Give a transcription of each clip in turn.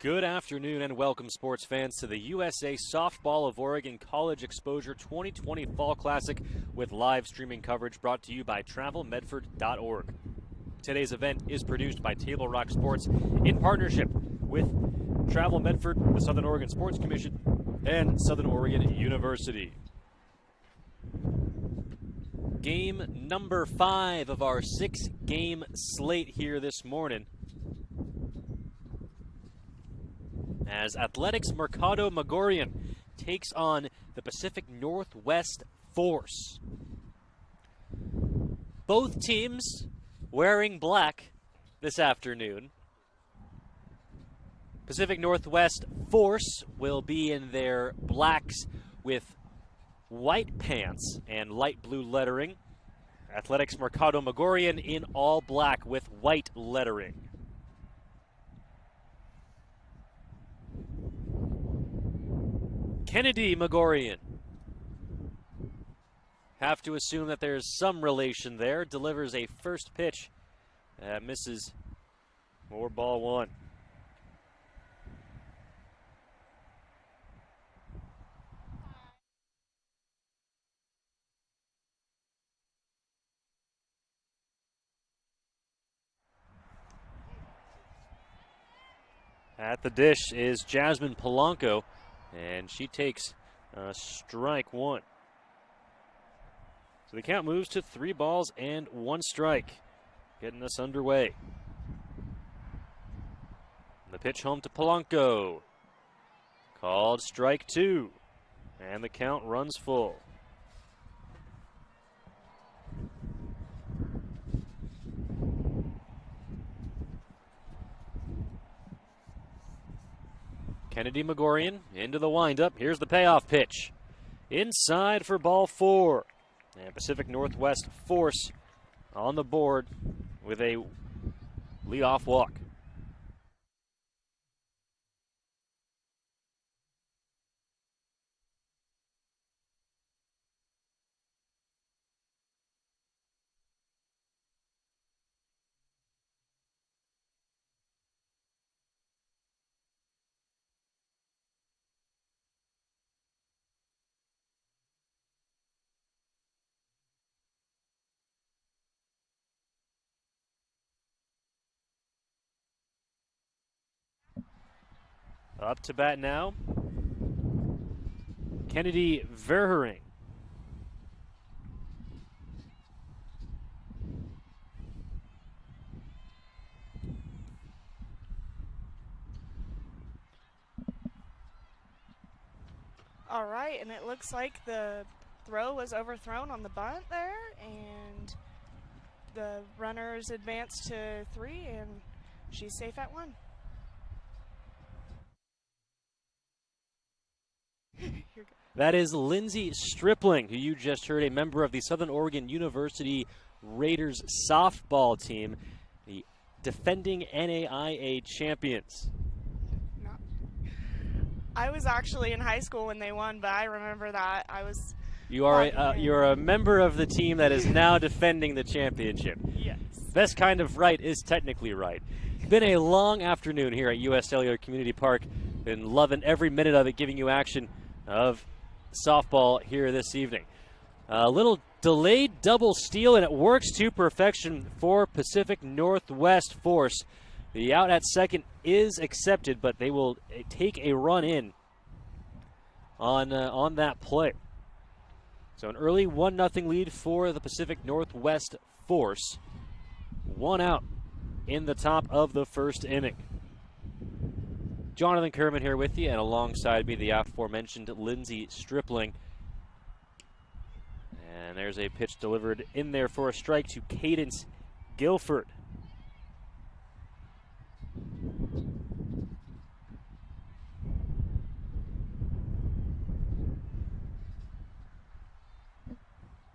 Good afternoon and welcome, sports fans, to the USA Softball of Oregon College Exposure 2020 Fall Classic with live streaming coverage brought to you by TravelMedford.org. Today's event is produced by Table Rock Sports in partnership with Travel Medford, the Southern Oregon Sports Commission, and Southern Oregon University. Game number 5 of our 6-game slate here this morning, as Athletics Mercado Magorian takes on the Pacific Northwest Force. Both teams wearing black this afternoon. Pacific Northwest Force will be in their blacks with white pants and light blue lettering. Athletics Mercado Magorian in all black with white lettering. Kennedy Magorian. Have to assume that there's some relation there. Delivers a first pitch. Misses. More ball one. At the dish is Jasmine Polanco, and she takes strike one. So the count moves to 3 balls and 1 strike, getting us underway. The pitch home to Polanco. Called strike 2, and the count runs full. Kennedy Magorian into the windup. Here's the payoff pitch. Inside for ball 4. And Pacific Northwest Force on the board with a leadoff walk. Up to bat now, Kennedy Verhering. All right, and it looks like the throw was overthrown on the bunt there, and the runners advance to 3, and she's safe at 1. That is Lindsay Stripling, who you just heard, a member of the Southern Oregon University Raiders softball team, the defending NAIA champions. I was actually in high school when they won, but I remember that. You're a member of the team that is now defending the championship. Yes. Best kind of right is technically right. Been a long afternoon here at US Cellular Community Park. Been loving every minute of it, giving you action of softball here this evening. A little delayed double steal, and it works to perfection for Pacific Northwest Force. The out at second is accepted, but they will take a run in on that play. So an early 1-0 lead for the Pacific Northwest Force. 1 out in the top of the first inning. Jonathan Kerman here with you, and alongside me, the aforementioned Lindsay Stripling. And there's a pitch delivered in there for a strike to Cadence Guilford.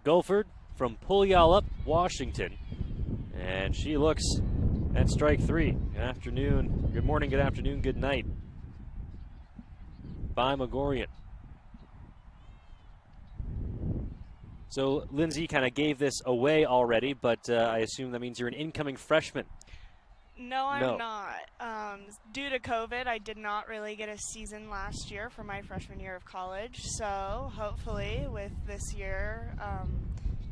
Guilford from Puyallup, Washington. And she looks at strike 3. Good afternoon, good morning, good afternoon, good night by Magorian. So Lindsay kind of gave this away already, but I assume that means you're an incoming freshman. No, I'm not. Due to COVID, I did not really get a season last year for my freshman year of college. So hopefully with this year,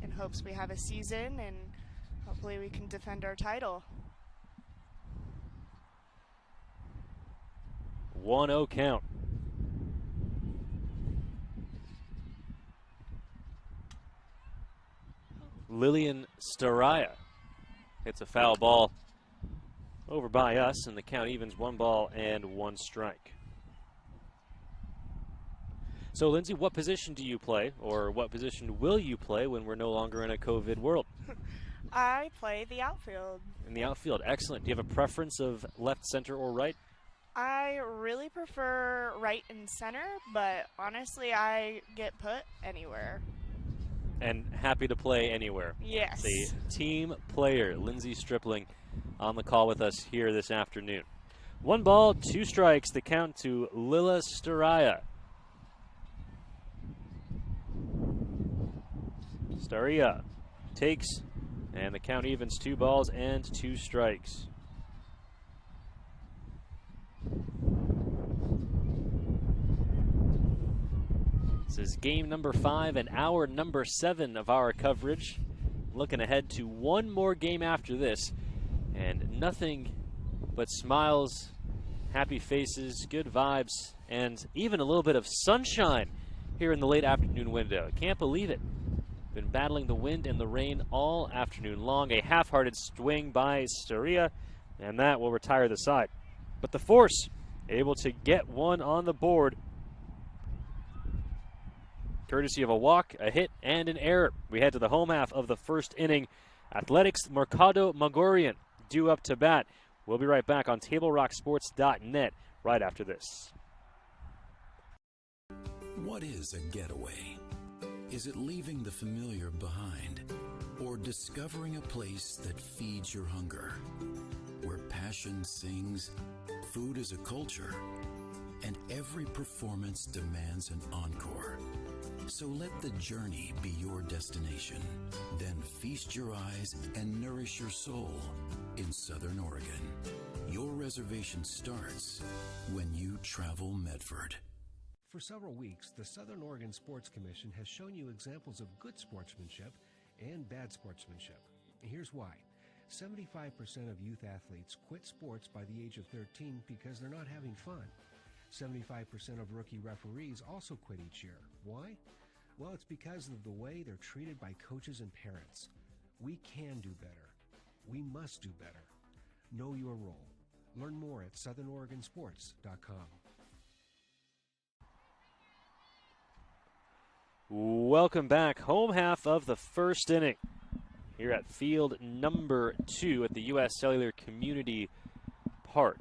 in hopes we have a season and hopefully we can defend our title. 1-0 count. Lillian Staraya hits a foul ball over by us, and the count evens 1 ball and 1 strike. So, Lindsay, what position do you play, or what position will you play when we're no longer in a COVID world? I play the outfield. In the outfield, excellent. Do you have a preference of left, center, or right? I really prefer right and center, but honestly, I get put anywhere. And happy to play anywhere. Yes. The team player, Lindsay Stripling, on the call with us here this afternoon. 1 ball, 2 strikes, the count to Lila Staraya. Staraya takes, and the count evens 2 balls and 2 strikes. This is game number 5 and hour number 7 of our coverage. Looking ahead to one more game after this, and nothing but smiles, happy faces, good vibes, and even a little bit of sunshine here in the late afternoon window. Can't believe it. Been battling the wind and the rain all afternoon long. A half-hearted swing by Staraya, and that will retire the side. But the Force able to get one on the board, courtesy of a walk, a hit, and an error. We head to the home half of the first inning. Athletics Mercado Magorian due up to bat. We'll be right back on TableRockSports.net right after this. What is a getaway? Is it leaving the familiar behind, or discovering a place that feeds your hunger, where passion sings, food is a culture, and every performance demands an encore? So let the journey be your destination. Then feast your eyes and nourish your soul in Southern Oregon. Your reservation starts when you travel Medford. For several weeks, the Southern Oregon Sports Commission has shown you examples of good sportsmanship and bad sportsmanship. Here's why. 75% of youth athletes quit sports by the age of 13 because they're not having fun. 75% of rookie referees also quit each year. Why? Well, it's because of the way they're treated by coaches and parents. We can do better. We must do better. Know your role. Learn more at southernoregonsports.com. Welcome back. Home half of the first inning here at field number 2 at the U.S. Cellular Community Park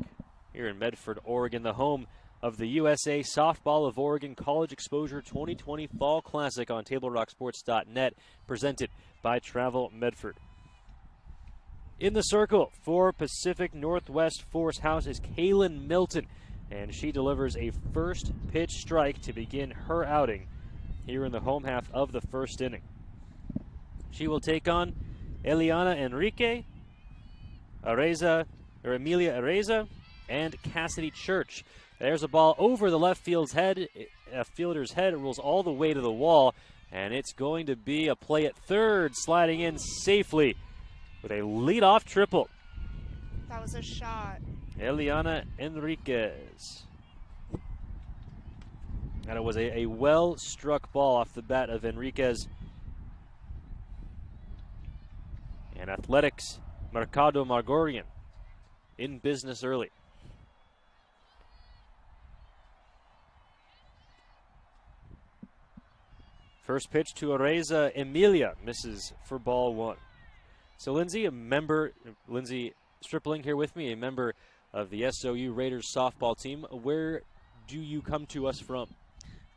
here in Medford, Oregon, the home of the USA Softball of Oregon College Exposure 2020 Fall Classic on TableRockSports.net, presented by Travel Medford. In the circle for Pacific Northwest Force House is Kaylin Milton, and she delivers a first pitch strike to begin her outing here in the home half of the first inning. She will take on Eliana Enrique, Emilia Areza, and Cassidy Church. There's a ball over the left field's head. A fielder's head. It rolls all the way to the wall, and it's going to be a play at third, sliding in safely with a leadoff triple. That was a shot. Eliana Enriquez. And it was a well-struck ball off the bat of Enriquez. And Athletics Mercado Magorian in business early. First pitch to Areza Emilia, misses for ball 1. So Lindsay Stripling here with me, a member of the SOU Raiders softball team. Where do you come to us from?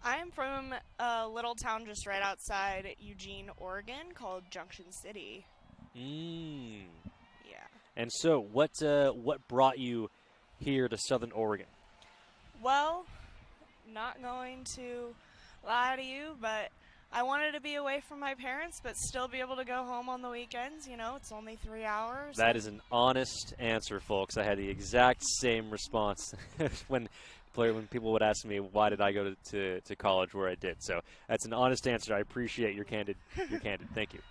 I am from a little town just right outside Eugene, Oregon called Junction City. Yeah. And so what brought you here to Southern Oregon? Well, not going to lie to you, but I wanted to be away from my parents, but still be able to go home on the weekends. You know, it's only 3 hours. That is an honest answer, folks. I had the exact same response when people would ask me why did I go to college where I did. So that's an honest answer. I appreciate your candid. Thank you.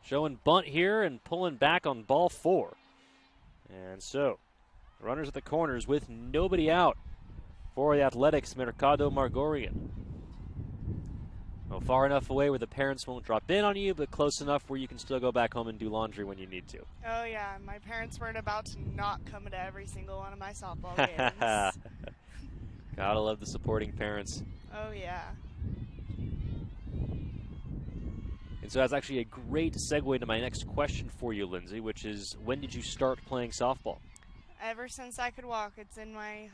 Showing bunt here and pulling back on ball 4. And so runners at the corners with nobody out for the Athletics Mercado Margorian. Well, far enough away where the parents won't drop in on you, but close enough where you can still go back home and do laundry when you need to. Oh, yeah. My parents weren't about to not come to every single one of my softball games. Gotta love the supporting parents. Oh, yeah. And so that's actually a great segue into my next question for you, Lindsay, which is, when did you start playing softball? Ever since I could walk. It's in my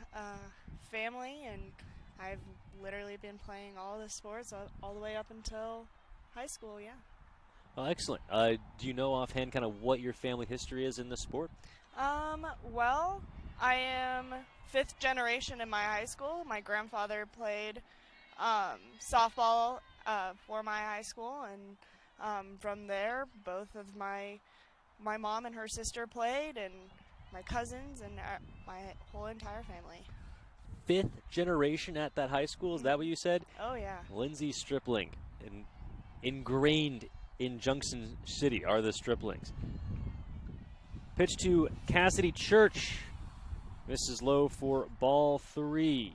family, and I've literally been playing all the sports all the way up until high school, yeah. Oh, excellent. Do you know offhand kind of what your family history is in this sport? Well, I am 5th generation in my high school. My grandfather played softball for my high school, and from there, both of my mom and her sister played, and my cousins, and my whole entire family. 5th generation at that high school, is that what you said? Oh, yeah. Lindsay Stripling, ingrained in Junction City are the Striplings. Pitch to Cassidy Church. Misses low for ball 3.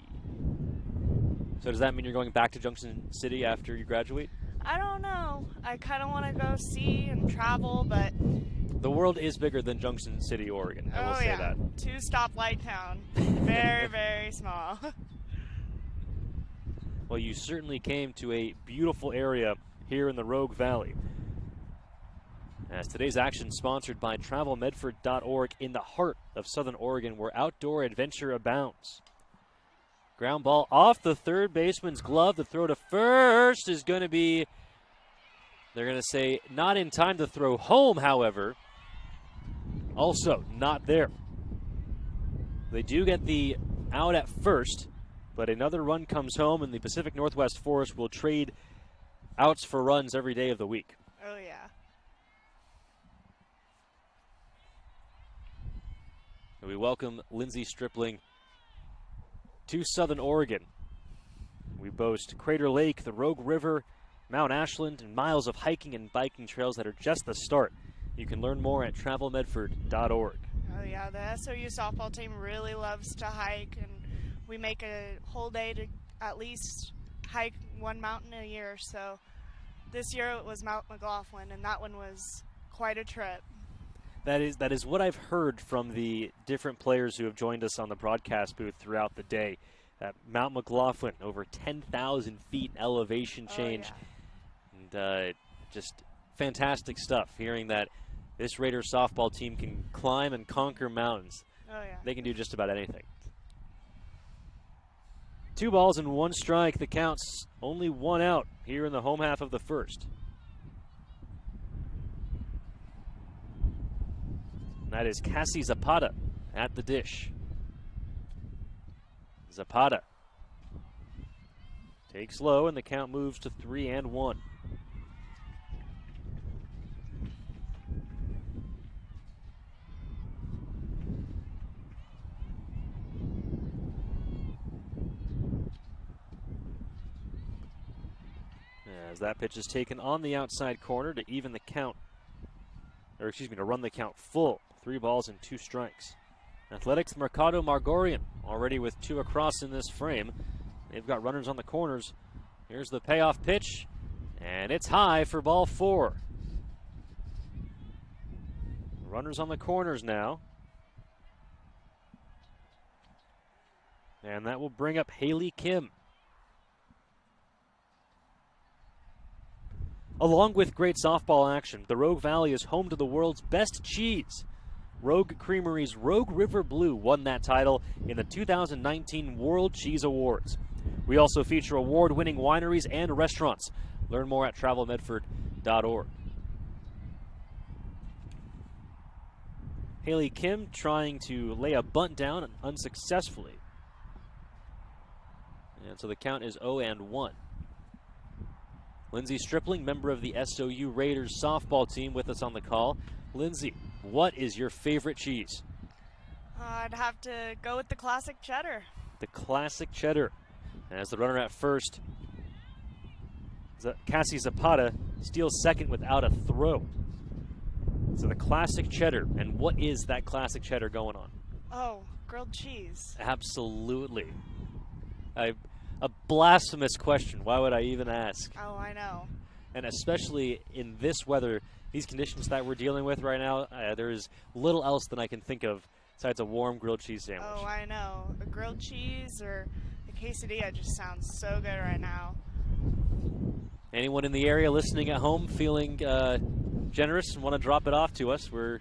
So does that mean you're going back to Junction City after you graduate? I don't know. I kind of want to go see and travel, but... The world is bigger than Junction City, Oregon. I will say that. 2-stoplight town. Very, very small. Well, you certainly came to a beautiful area here in the Rogue Valley. As today's action sponsored by TravelMedford.org in the heart of Southern Oregon, where outdoor adventure abounds. Ground ball off the third baseman's glove. The throw to first is going to be, they're going to say, not in time to throw home, however. Also not there. They do get the out at first, but another run comes home, and the Pacific Northwest Forest will trade outs for runs every day of the week. Oh, yeah. We welcome Lindsay Stripling to Southern Oregon. We boast Crater Lake, the Rogue River, Mount Ashland, and miles of hiking and biking trails that are just the start. You can learn more at TravelMedford.org. Oh, yeah. The SOU softball team really loves to hike, and we make a whole day to at least hike one mountain a year. So this year it was Mount McLaughlin, and that one was quite a trip. That is what I've heard from the different players who have joined us on the broadcast booth throughout the day. Mount McLaughlin, over 10,000 feet elevation change. Oh, yeah. And just fantastic stuff, hearing that this Raiders softball team can climb and conquer mountains. Oh, yeah. They can do just about anything. 2 balls and 1 strike. The count's only 1 out here in the home half of the first. That is Cassie Zapata at the dish. Zapata takes low, and the count moves to 3-1. As that pitch is taken on the outside corner to even the count, or excuse me, to run the count full. 3 balls and 2 strikes. Athletics Mercado Margorian already with 2 across in this frame. They've got runners on the corners. Here's the payoff pitch, and it's high for ball 4. Runners on the corners now. And that will bring up Haley Kim. Along with great softball action, the Rogue Valley is home to the world's best cheese. Rogue Creamery's Rogue River Blue won that title in the 2019 World Cheese Awards. We also feature award-winning wineries and restaurants. Learn more at TravelMedford.org. Haley Kim trying to lay a bunt down unsuccessfully. And so the count is 0-1. Lindsay Stripling, member of the SOU Raiders softball team, with us on the call. Lindsay, what is your favorite cheese? I'd have to go with the classic cheddar. The classic cheddar. As the runner at first, Cassie Zapata steals second without a throw. So the classic cheddar. And what is that classic cheddar going on? Oh, grilled cheese. Absolutely. A blasphemous question. Why would I even ask? Oh, I know. And especially in this weather, these conditions that we're dealing with right now, there is little else than I can think of besides a warm grilled cheese sandwich. Oh, I know. A grilled cheese or a quesadilla just sounds so good right now. Anyone in the area listening at home feeling generous and want to drop it off to us, we're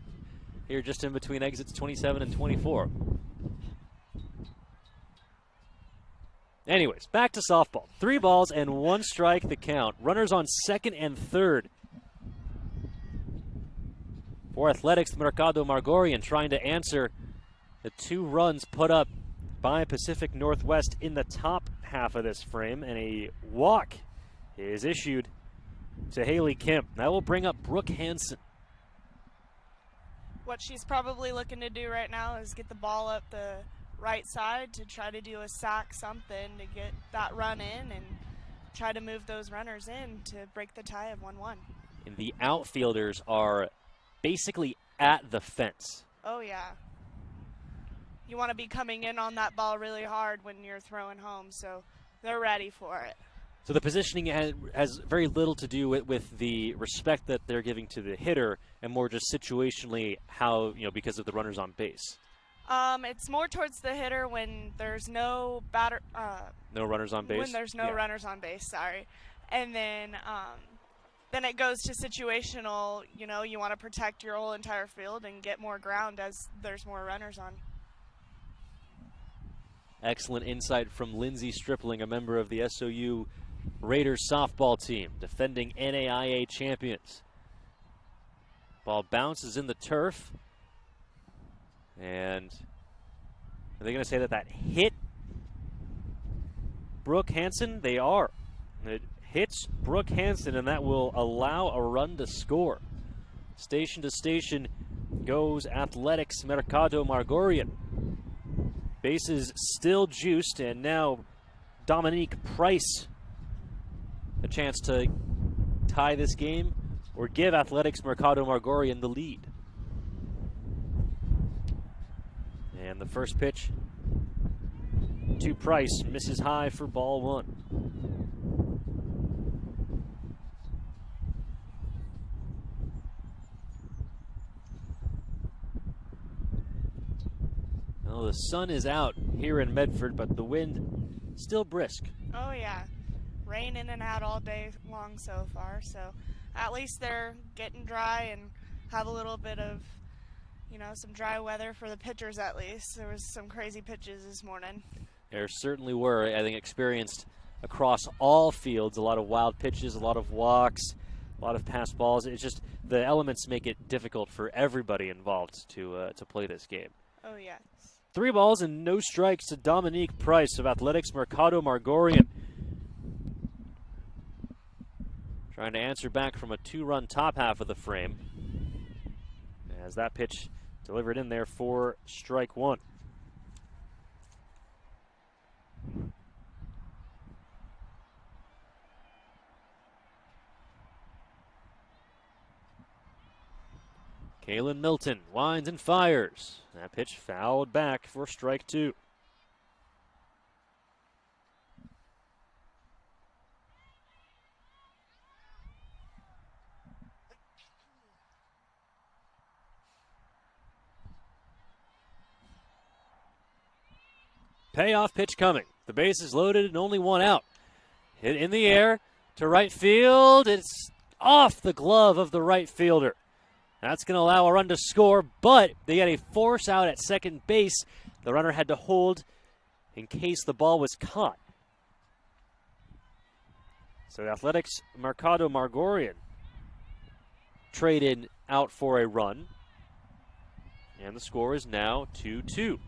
here just in between exits 27 and 24. Anyways, back to softball. 3 balls and 1 strike the count. Runners on second and third. For Athletics, Mercado Margorian trying to answer the 2 runs put up by Pacific Northwest in the top half of this frame, and a walk is issued to Haley Kemp. That will bring up Brooke Hansen. What she's probably looking to do right now is get the ball up the right side to try to do a sack, something to get that run in and try to move those runners in to break the tie of 1-1. And the outfielders are basically at the fence. Oh, yeah. You want to be coming in on that ball really hard when you're throwing home, so they're ready for it. So the positioning has very little to do with the respect that they're giving to the hitter, and more just situationally how, because of the runners on base. It's more towards the hitter when there's no batter. No runners on base? When there's no runners on base, sorry. And then it goes to situational, you want to protect your whole entire field and get more ground as there's more runners on. Excellent insight from Lindsay Stripling, a member of the SOU Raiders softball team, defending NAIA champions. Ball bounces in the turf. And are they going to say that hit Brooke Hansen? They are. It hits Brooke Hansen, and that will allow a run to score. Station to station goes Athletics Mercado Margorian. Bases still juiced, and now Dominique Price a chance to tie this game or give Athletics Mercado Margorian the lead. And the first pitch to Price misses high for ball 1. Well, the sun is out here in Medford, but the wind still brisk. Oh, yeah. Rain in and out all day long so far, so at least they're getting dry and have a little bit of, some dry weather for the pitchers at least. There was some crazy pitches this morning. There certainly were, I think, experienced across all fields. A lot of wild pitches, a lot of walks, a lot of pass balls. It's just the elements make it difficult for everybody involved to play this game. Oh, yes. 3 balls and no strikes to Dominique Price of Athletics Mercado Margorian. Trying to answer back from a 2-run top half of the frame. As that pitch delivered in there for strike 1. Kaylin Milton winds and fires. That pitch fouled back for strike 2. Payoff pitch coming. The base is loaded and only 1 out. Hit in the air to right field. It's off the glove of the right fielder. That's going to allow a run to score, but they got a force out at second base. The runner had to hold in case the ball was caught. So the Athletics Mercado Margorian traded out for a run. And the score is now 2-2.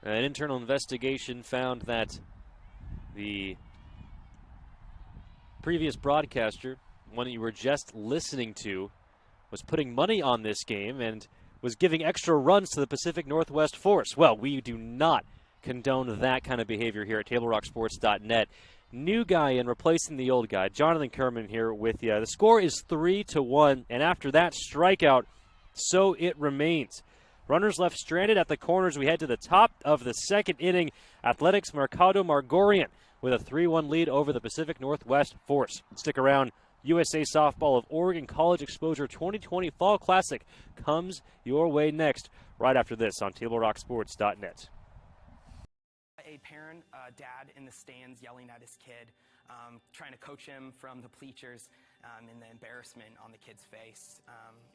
An internal investigation found that the previous broadcaster, one that you were just listening to, was putting money on this game and was giving extra runs to the Pacific Northwest Force. Well, we do not condone that kind of behavior here at TableRockSports.net. New guy in replacing the old guy. Jonathan Kerman here with you. The score is 3-1, and after that strikeout, so it remains. Runners left stranded at the corners. We head to the top of the second inning. Athletics Mercado Margorian with a 3-1 lead over the Pacific Northwest Force. Stick around. USA Softball of Oregon College Exposure 2020 Fall Classic comes your way next, right after this on TableRockSports.net. A parent, dad in the stands yelling at his kid, trying to coach him from the bleachers, and the embarrassment on the kid's face.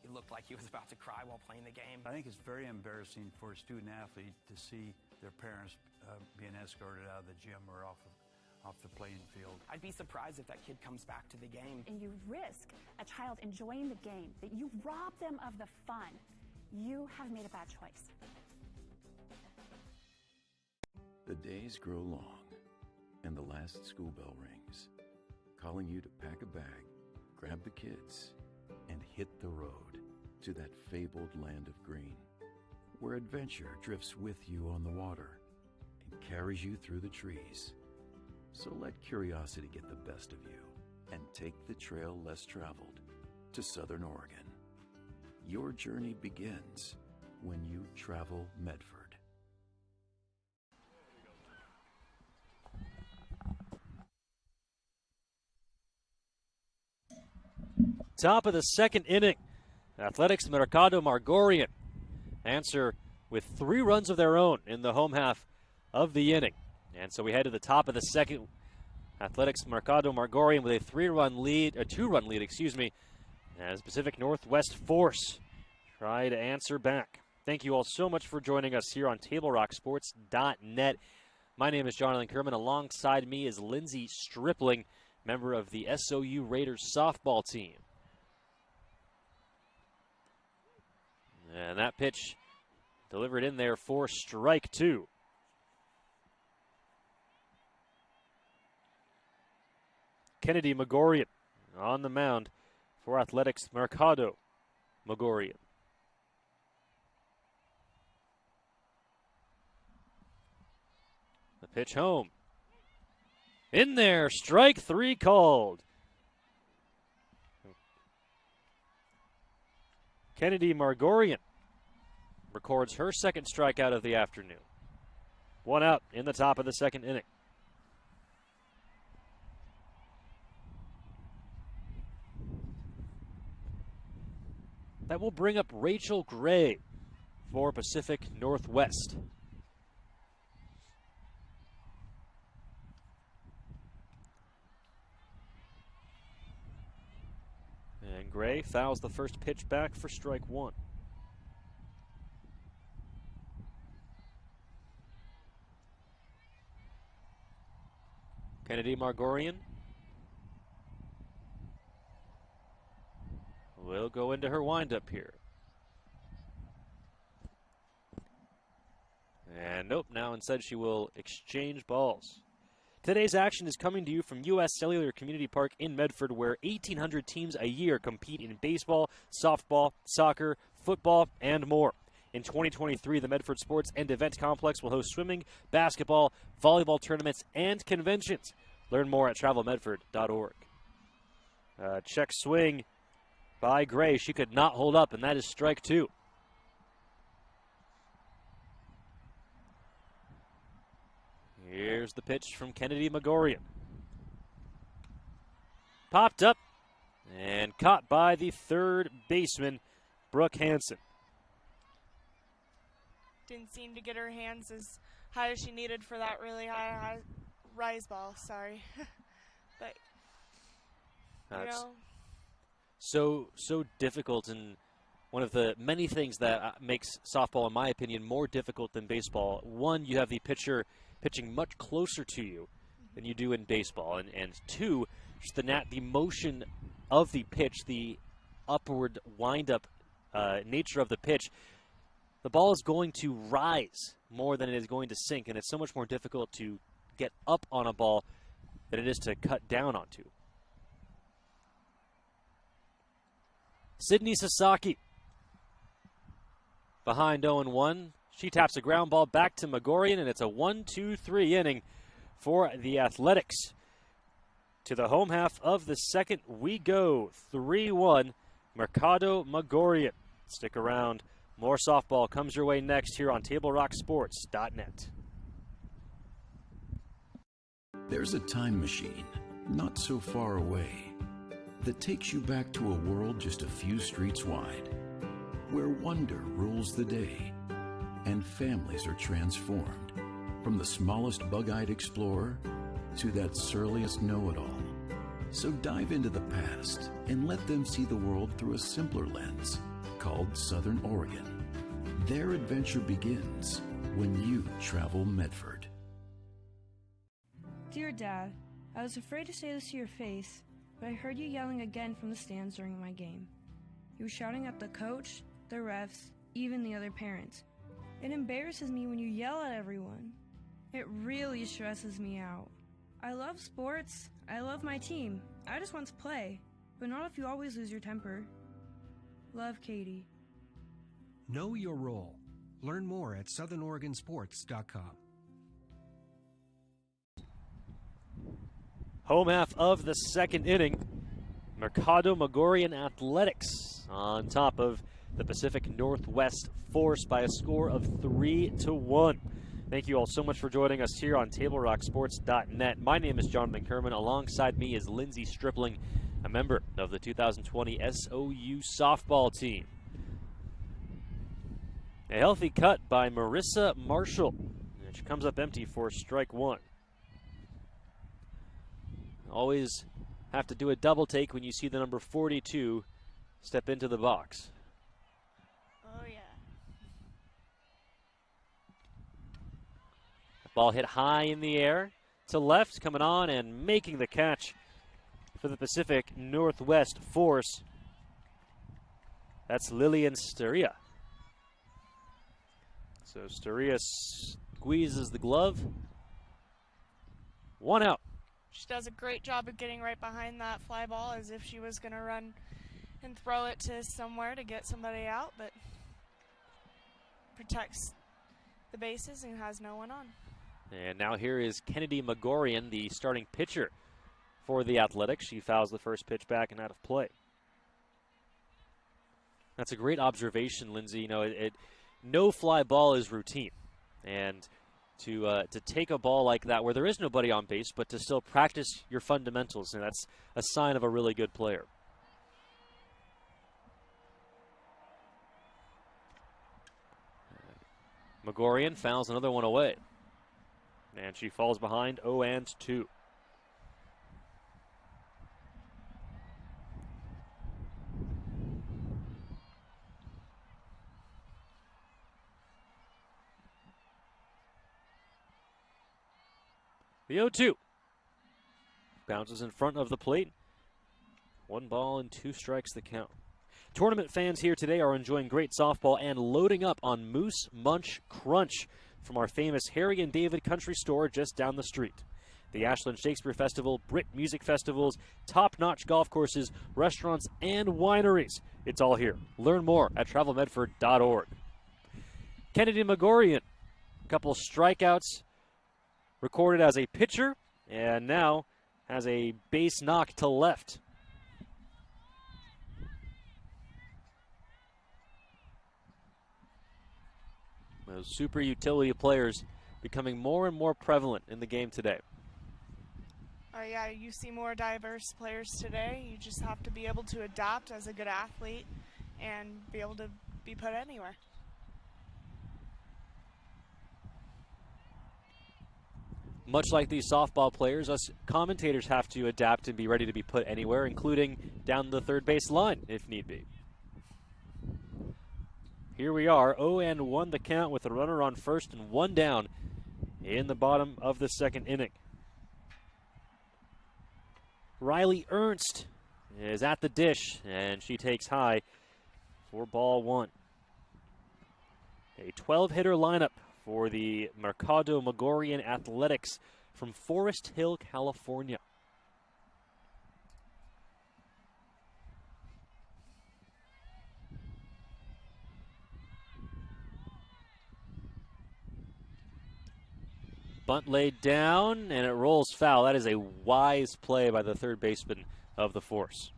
It looked like he was about to cry while playing the game. I think it's very embarrassing for a student athlete to see their parents being escorted out of the gym or off the playing field. I'd be surprised if that kid comes back to the game. And you risk a child enjoying the game, that you rob them of the fun. You have made a bad choice. The days grow long, and the last school bell rings, calling you to pack a bag, grab the kids, and hit the road to that fabled land of green, where adventure drifts with you on the water and carries you through the trees. So let curiosity get the best of you and take the trail less traveled to Southern Oregon. Your journey begins when you travel Medford. Top of the second inning. Athletics Mercado Margorian answer with 3 runs of their own in the home half of the inning. And so we head to the top of the second. Athletics Mercado Margorian with a 2-run lead, as Pacific Northwest Force try to answer back. Thank you all so much for joining us here on TableRockSports.net. My name is Jonathan Kerman. Alongside me is Lindsey Stripling, member of the SOU Raiders softball team. And that pitch delivered in there for strike 2. Kennedy Magorian on the mound for Athletics Mercado Magorian. The pitch home. In there, strike 3 called. Kennedy Margorian records her second strikeout of the afternoon. 1 out in the top of the second inning. That will bring up Rachel Gray for Pacific Northwest. And Gray fouls the first pitch back for strike 1. Kennedy Margorian will go into her windup here. And nope, now instead she will exchange balls. Today's action is coming to you from U.S. Cellular Community Park in Medford, where 1,800 teams a year compete in baseball, softball, soccer, football, and more. In 2023, the Medford Sports and Event Complex will host swimming, basketball, volleyball tournaments, and conventions. Learn more at travelmedford.org. Check swing by Gray. She could not hold up, and that is strike 2. Here's the pitch from Kennedy Magorian. Popped up and caught by the third baseman, Brooke Hansen. Didn't seem to get her hands as high as she needed for that really high rise ball. Sorry. But, you know. So difficult, and one of the many things that makes softball, in my opinion, more difficult than baseball. One, you have the pitcher pitching much closer to you than you do in baseball, and two, just the motion of the pitch, the upward wind-up nature of the pitch. the ball is going to rise more than it is going to sink, and it's so much more difficult to get up on a ball than it is to cut down onto. Sydney Sasaki behind 0-1. She taps a ground ball back to Megorian, and it's a 1-2-3 inning for the Athletics. To the home half of the second, we go 3-1, Mercado Megorian. Stick around. More softball comes your way next here on TableRockSports.net. There's a time machine not so far away that takes you back to a world just a few streets wide, where wonder rules the day and families are transformed, from the smallest bug-eyed explorer to that surliest know-it-all. So dive into the past and let them see the world through a simpler lens called Southern Oregon. Their adventure begins when you travel Medford. Dear Dad, I was afraid to say this to your face, but I heard you yelling again from the stands during my game. You were shouting at the coach, the refs, even the other parents. It embarrasses me when you yell at everyone. It really stresses me out. I love sports. I love my team. I just want to play, but not if you always lose your temper. Love, Katie. Know your role. Learn more at southernoregonsports.com. Home half of the second inning, Mercado Megorian Athletics on top of the Pacific Northwest Force by a score of 3-1. Thank you all so much for joining us here on TableRockSports.net. My name is Jonathan Kerman. Alongside me is Lindsay Stripling, a member of the 2020 SOU softball team. A healthy cut by Marissa Marshall, and she comes up empty for strike one. Always have to do a double take when you see the number 42 step into the box. Oh, yeah. Ball hit high in the air to left, coming on and making the catch for the Pacific Northwest Force. That's Lillian Steria. So Steria squeezes the glove. One out. She does a great job of getting right behind that fly ball as if she was going to run and throw it to somewhere to get somebody out, but protects the bases and has no one on. And now here is Kennedy Megorian, the starting pitcher for the Athletics. She fouls the first pitch back and out of play. That's a great observation, Lindsay. You know, no fly ball is routine, and to take a ball like that where there is nobody on base, but to still practice your fundamentals, and that's a sign of a really good player. Megorian fouls another one away, and she falls behind 0-2. The 0-2 bounces in front of the plate. 1 ball and 2 strikes the count. Tournament fans here today are enjoying great softball and loading up on Moose Munch Crunch from our famous Harry and David Country Store just down the street. The Ashland Shakespeare Festival, Brit Music Festivals, top-notch golf courses, restaurants, and wineries. It's all here. Learn more at travelmedford.org. Kennedy Megorian, a couple strikeouts recorded as a pitcher, and now has a base knock to left. Those super utility players becoming more and more prevalent in the game today. Oh yeah, you see more diverse players today. You just have to be able to adapt as a good athlete and be able to be put anywhere. Much like these softball players, us commentators have to adapt and be ready to be put anywhere, including down the third base line if need be. Here we are, 0-1 the count with a runner on first and 1 down in the bottom of the second inning. Riley Ernst is at the dish, and she takes high for ball 1. A 12-hitter lineup for the Mercado Megorian Athletics from Forest Hill, California. Bunt laid down, and it rolls foul. That is a wise play by the third baseman of the Force.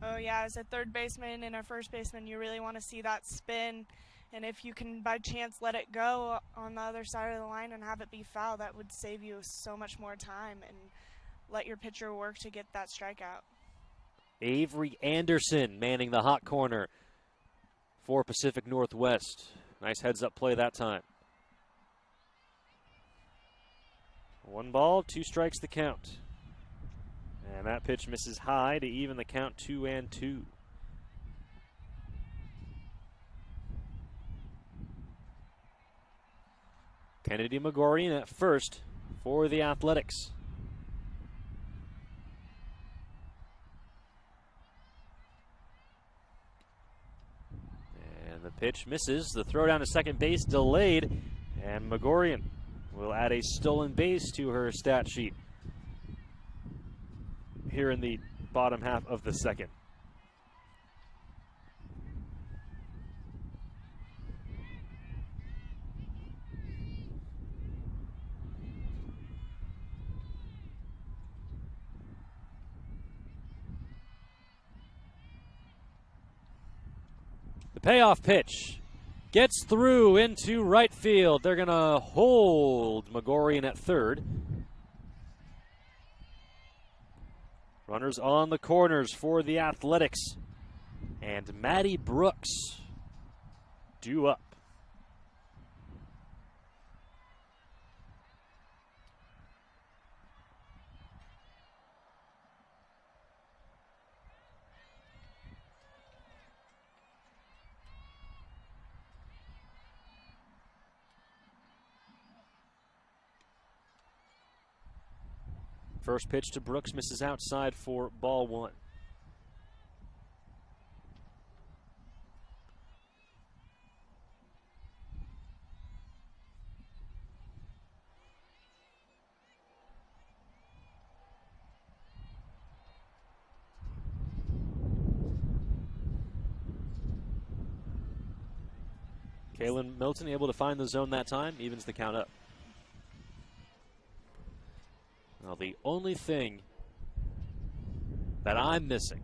Oh, yeah, as a third baseman and a first baseman, you really want to see that spin. And if you can, by chance, let it go on the other side of the line and have it be foul, that would save you so much more time and let your pitcher work to get that strikeout. Avery Anderson manning the hot corner for Pacific Northwest. Nice heads-up play that time. 1 ball, 2 strikes the count. And that pitch misses high to even the count 2-2. Kennedy Megorian at first for the Athletics. And the pitch misses. The throw down to second base delayed. And Megorian will add a stolen base to her stat sheet here in the bottom half of the second. The payoff pitch gets through into right field. They're going to hold Megorian at third. Runners on the corners for the Athletics. And Maddie Brooks due up. First pitch to Brooks misses outside for ball 1. Kaylin Milton able to find the zone that time, evens the count up. Well, the only thing that I'm missing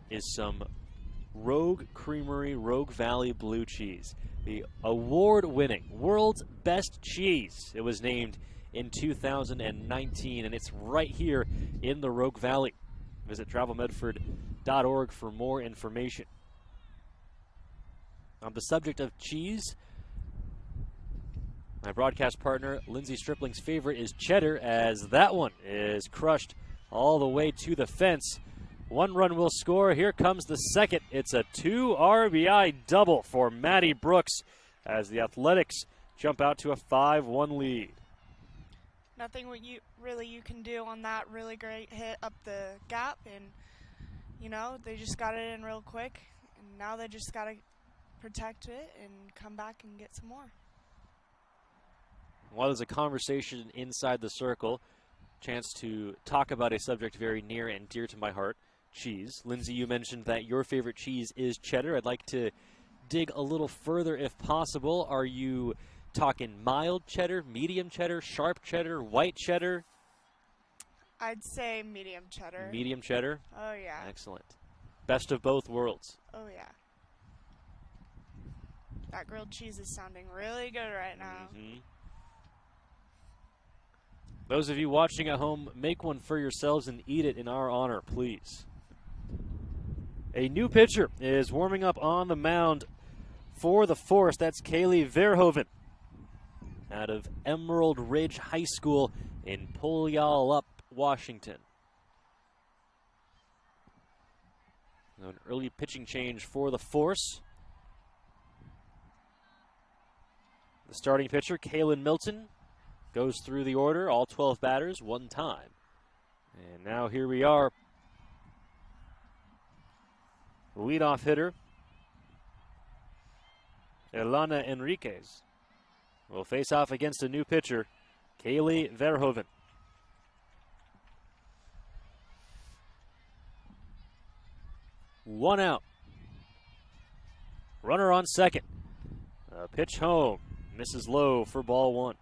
is some Rogue Creamery Rogue Valley blue cheese, the award-winning world's best cheese. It was named in 2019, and it's right here in the Rogue Valley. Visit travelmedford.org for more information. On the subject of cheese, my broadcast partner, Lindsay Stripling's favorite is cheddar, as that one is crushed all the way to the fence. 1 run will score. Here comes the second. It's a 2 RBI double for Maddie Brooks as the Athletics jump out to a 5-1 lead. Nothing you can do on that really great hit up the gap, and they just got it in real quick, and now they just got to protect it and come back and get some more. While there's a conversation inside the circle, chance to talk about a subject very near and dear to my heart, cheese. Lindsay, you mentioned that your favorite cheese is cheddar. I'd like to dig a little further if possible. Are you talking mild cheddar, medium cheddar, sharp cheddar, white cheddar? I'd say medium cheddar. Medium cheddar? Oh, yeah. Excellent. Best of both worlds. Oh, yeah. That grilled cheese is sounding really good right now. Mm-hmm. Those of you watching at home, make one for yourselves and eat it in our honor, please. A new pitcher is warming up on the mound for the Force. That's Kaylee Verhoeven out of Emerald Ridge High School in Puyallup, Washington. An early pitching change for the Force. The starting pitcher, Kaylin Milton, goes through the order, all 12 batters, 1 time. And now here we are. The leadoff hitter Elana Enriquez will face off against a new pitcher, Kaylee Verhoeven. One out. Runner on second. A pitch home. Misses low for ball one.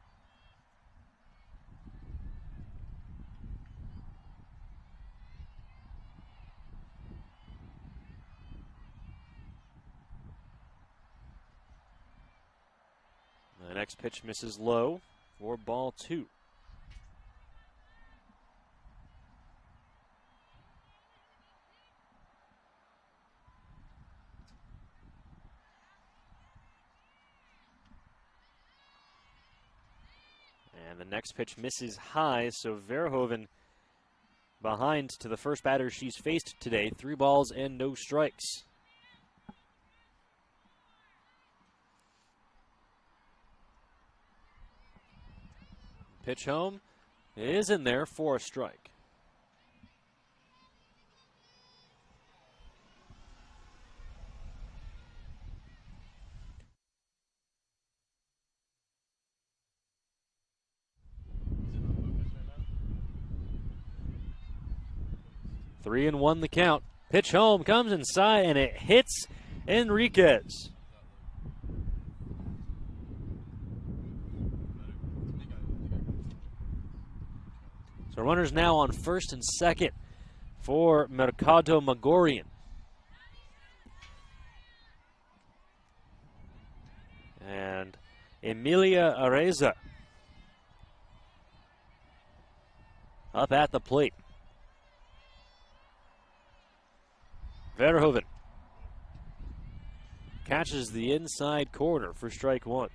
The next pitch misses low for ball two. And the next pitch misses high, so Verhoeven behind to the first batter she's faced today. 3 balls and no strikes. Pitch home is in there for a strike. Three and one the count. Pitch home comes inside and it hits Enriquez. So runners now on first and second for Mercado Magorian. And Emilia Areza up at the plate. Verhoeven catches the inside corner for strike one.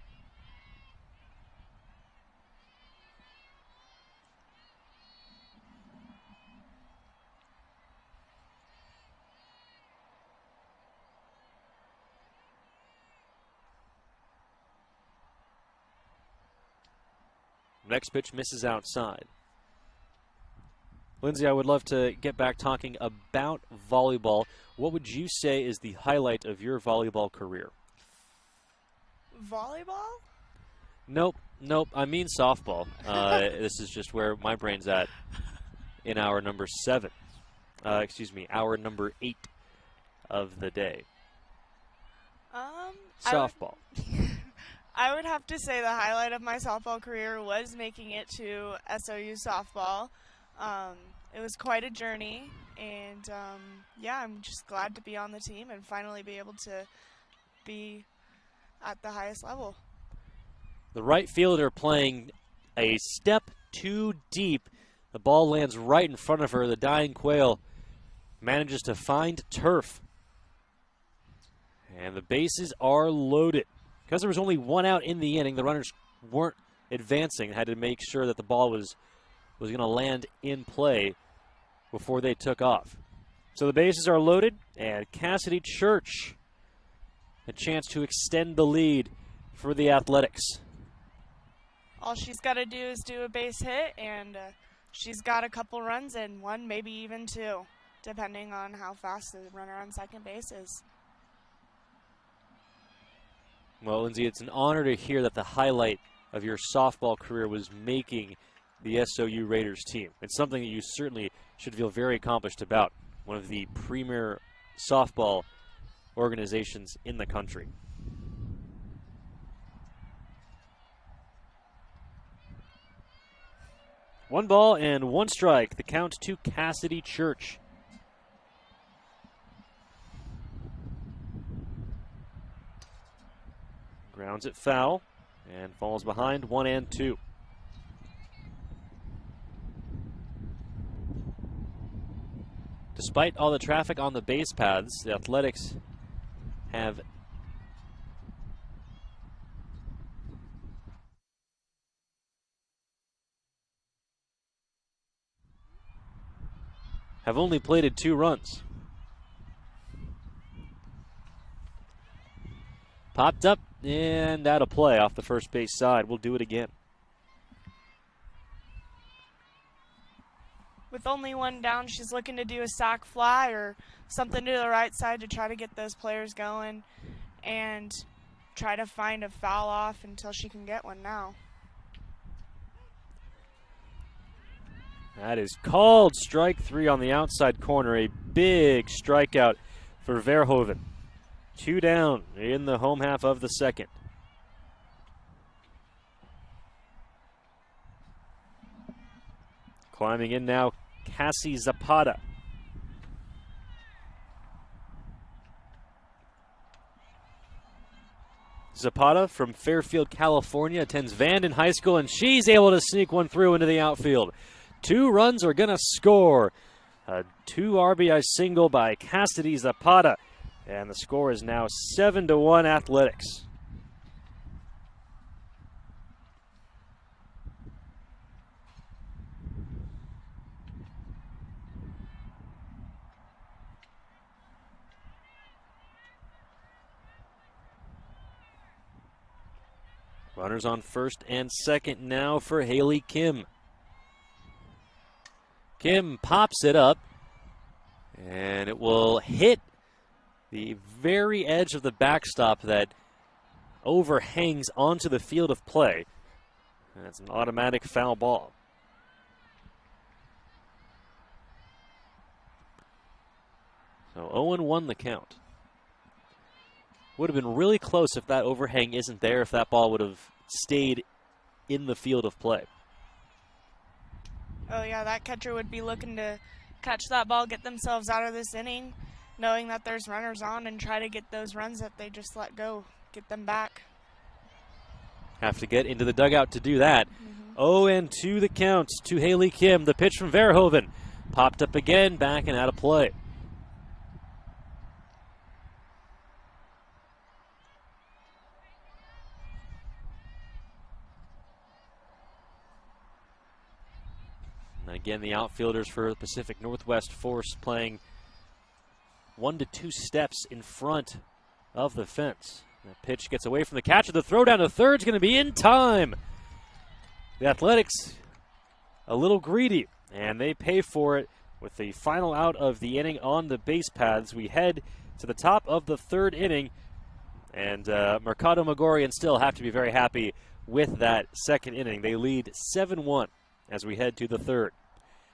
Next pitch misses outside. Lindsay, I would love to get back talking about volleyball. What would you say is the highlight of your volleyball career? Volleyball? Nope. I mean softball. This is just where my brain's at in hour number 7. Hour number 8 of the day. Softball. I would have to say the highlight of my softball career was making it to SOU softball. It was quite a journey, and I'm just glad to be on the team and finally be able to be at the highest level. The right fielder playing a step too deep. The ball lands right in front of her. The Dying Quail manages to find turf. And the bases are loaded. Because there was only 1 out in the inning, the runners weren't advancing. Had to make sure that the ball was going to land in play before they took off. So the bases are loaded, and Cassidy Church, a chance to extend the lead for the Athletics. All she's got to do is do a base hit, and she's got a couple runs in, 1, maybe even 2, depending on how fast the runner on second base is. Well, Lindsay, it's an honor to hear that the highlight of your softball career was making the SOU Raiders team. It's something that you certainly should feel very accomplished about. One of the premier softball organizations in the country. One ball and one strike. The count to Cassidy Church. Grounds it foul and falls behind 1 and 2. Despite all the traffic on the base paths, the Athletics have only plated 2 runs. Popped up and out of play off the first base side. We'll do it again. With only 1 down, she's looking to do a sac fly or something to the right side to try to get those players going. And try to find a foul off until she can get one now. That is called strike 3 on the outside corner. A big strikeout for Verhoeven. 2 down in the home half of the second. Climbing in now, Cassie Zapata. Zapata from Fairfield, California, attends Vanden High School, and she's able to sneak one through into the outfield. 2 runs are going to score. A 2 RBI single by Cassidy Zapata, and the score is now 7-1 Athletics. Runners on first and second now for Haley Kim. Kim pops it up, and it will hit the very edge of the backstop that overhangs onto the field of play. And it's an automatic foul ball. So 0-1 the count. Would have been really close if that overhang isn't there, if that ball would have stayed in the field of play. Oh yeah, that catcher would be looking to catch that ball, get themselves out of this inning, knowing that there's runners on, and try to get those runs that they just let go, get them back. Have to get into the dugout to do that. 0-2 the count to Haley Kim. The pitch from Verhoeven popped up again, back and out of play. And again, the outfielders for the Pacific Northwest Force playing 1 to 2 steps in front of the fence. That pitch gets away from the catcher. The throw down to third is going to be in time. The Athletics a little greedy, and they pay for it with the final out of the inning on the base paths. We head to the top of the third inning, and Mercado Megorian still have to be very happy with that second inning. They lead 7-1 as we head to the third.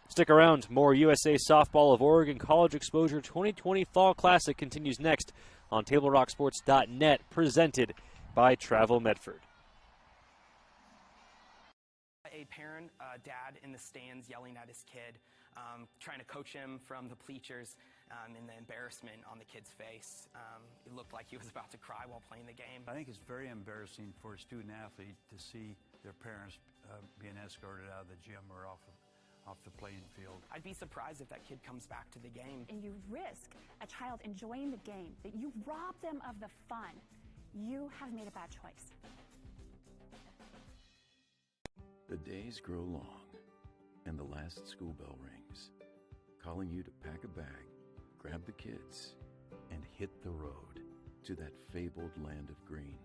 Stick around. More USA Softball of Oregon College Exposure 2020 Fall Classic continues next on TableRockSports.net, presented by Travel Medford. A parent, dad in the stands yelling at his kid, trying to coach him from the bleachers, and the embarrassment on the kid's face. It looked like he was about to cry while playing the game. I think it's very embarrassing for a student athlete to see their parents being escorted out of the gym or off the playing field. I'd be surprised if that kid comes back to the game. And you risk a child enjoying the game, that you rob them of the fun. You have made a bad choice. The days grow long, and the last school bell rings, calling you to pack a bag, grab the kids, and hit the road to that fabled land of green,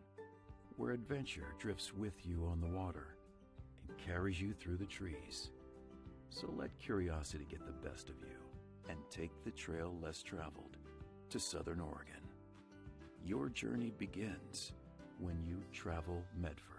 where adventure drifts with you on the water and carries you through the trees. So let curiosity get the best of you and take the trail less traveled to Southern Oregon. Your journey begins when you travel Medford.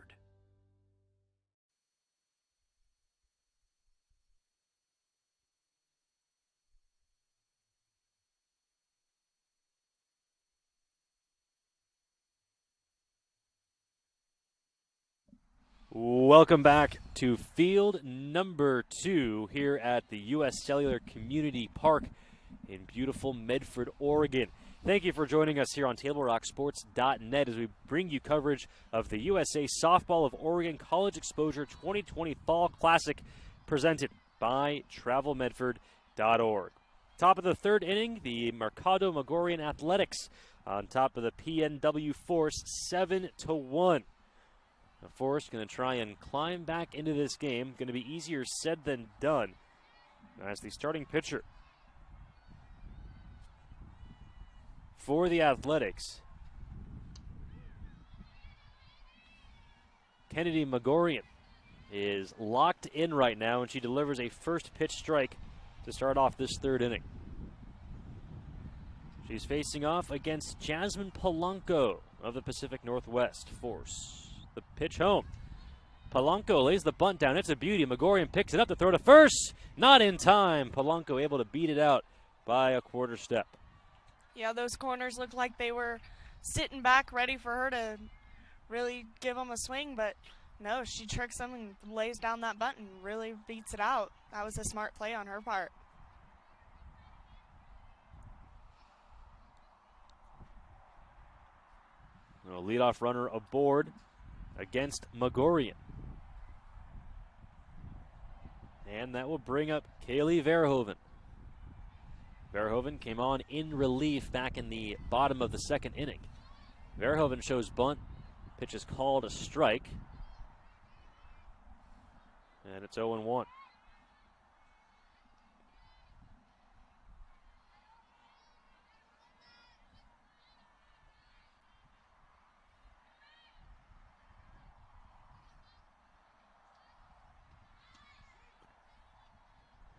Welcome back to field number 2 here at the U.S. Cellular Community Park in beautiful Medford, Oregon. Thank you for joining us here on TableRockSports.net as we bring you coverage of the USA Softball of Oregon College Exposure 2020 Fall Classic, presented by TravelMedford.org. Top of the third inning, the Mercado Megorian Athletics on top of the PNW Force, 7-1. The Force going to try and climb back into this game. Going to be easier said than done as the starting pitcher for the Athletics, Kennedy Megorian, is locked in right now, and she delivers a first pitch strike to start off this third inning. She's facing off against Jasmine Polanco of the Pacific Northwest Force. The pitch home. Polanco lays the bunt down. It's a beauty. Megorian picks it up to throw to first. Not in time. Polanco able to beat it out by a quarter step. Yeah, those corners looked like they were sitting back ready for her to really give them a swing, but no, she tricks them and lays down that bunt and really beats it out. That was a smart play on her part. A leadoff runner aboard against Megorian. And that will bring up Kaylee Verhoeven. Verhoeven came on in relief back in the bottom of the second inning. Verhoeven shows bunt. Pitch is called a strike. And it's 0-1.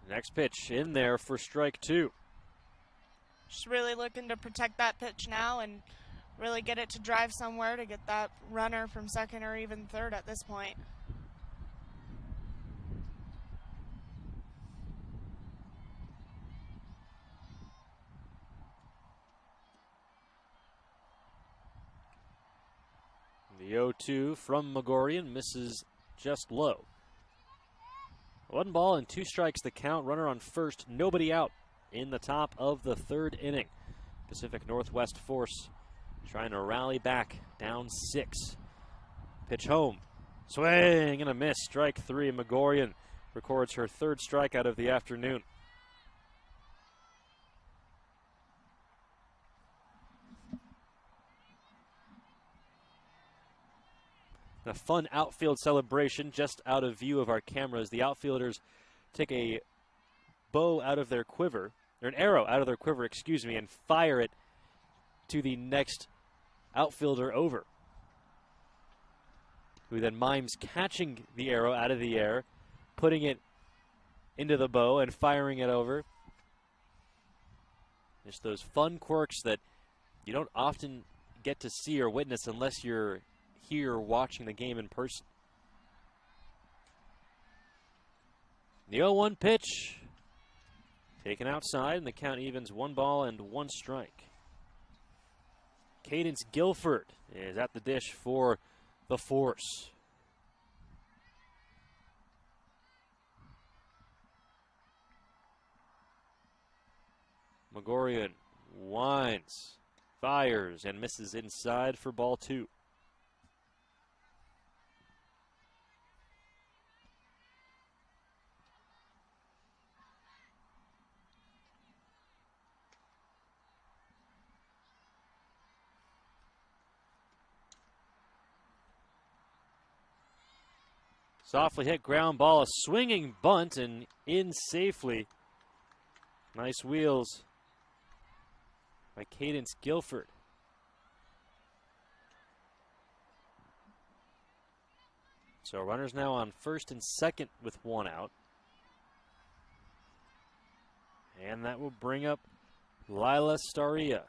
Next pitch in there for strike two. She's really looking to protect that pitch now and really get it to drive somewhere to get that runner from second or even third at this point. The 0-2 from Megorian misses just low. 1 ball and 2 strikes the count. Runner on first, nobody out in the top of the third inning. Pacific Northwest Force trying to rally back, down 6. Pitch home. Swing and a miss. Strike 3. Megorian records her third strikeout of the afternoon. A fun outfield celebration just out of view of our cameras. The outfielders take a bow out of their quiver, or an arrow out of their quiver, excuse me, and fire it to the next outfielder over, who then mimes catching the arrow out of the air, putting it into the bow and firing it over. Just those fun quirks that you don't often get to see or witness unless you're here watching the game in person. The 0-1 pitch taken outside, and the count evens 1 ball and 1 strike. Cadence Guilford is at the dish for the Force. Megorian winds, fires, and misses inside for ball 2. Softly hit ground ball, a swinging bunt, and in safely. Nice wheels by Cadence Guilford. So runners now on first and second with 1 out. And that will bring up Lila Staria.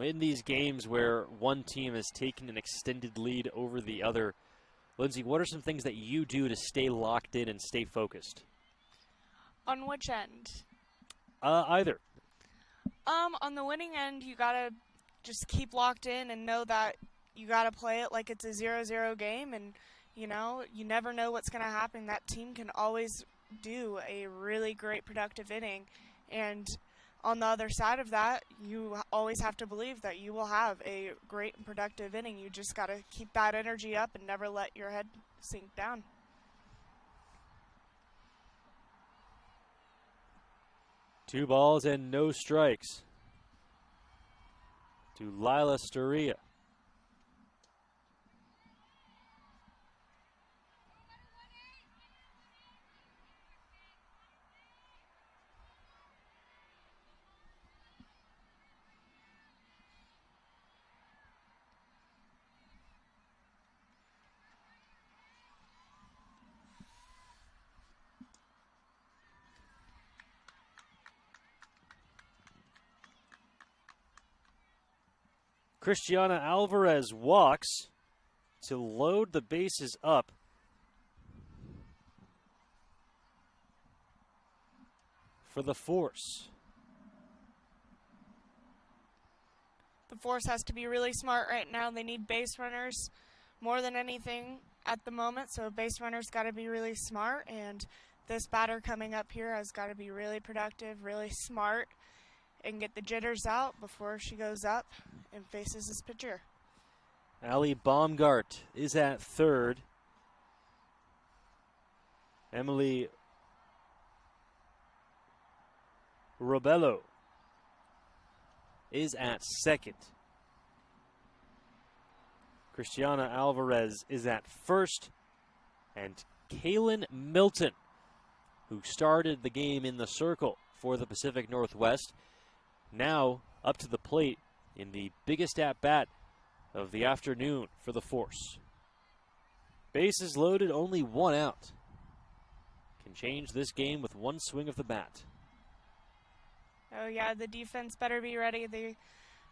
In these games where one team has taken an extended lead over the other, Lindsay, what are some things that you do to stay locked in and stay focused? On which end? Either. On the winning end, you gotta just keep locked in and know that you gotta play it like it's a 0-0 game, and you know, you never know what's gonna happen. That team can always do a really great productive inning, and on the other side of that, you always have to believe that you will have a great and productive inning. You just got to keep that energy up and never let your head sink down. Two balls and no strikes to Lila Staria. Cristiana Alvarez walks to load the bases up. For the Force. The Force has to be really smart right now. They need base runners more than anything at the moment, so base runners got to be really smart, and this batter coming up here has got to be really productive, really smart, and get the jitters out before she goes up and faces this pitcher. Allie Baumgart is at third. Emily Robello is at second. Cristiana Alvarez is at first. And Kaylin Milton, who started the game in the circle for the Pacific Northwest, now up to the plate in the biggest at-bat of the afternoon for the Force. Bases loaded, only one out. Can change this game with one swing of the bat. Oh yeah, the defense better be ready. They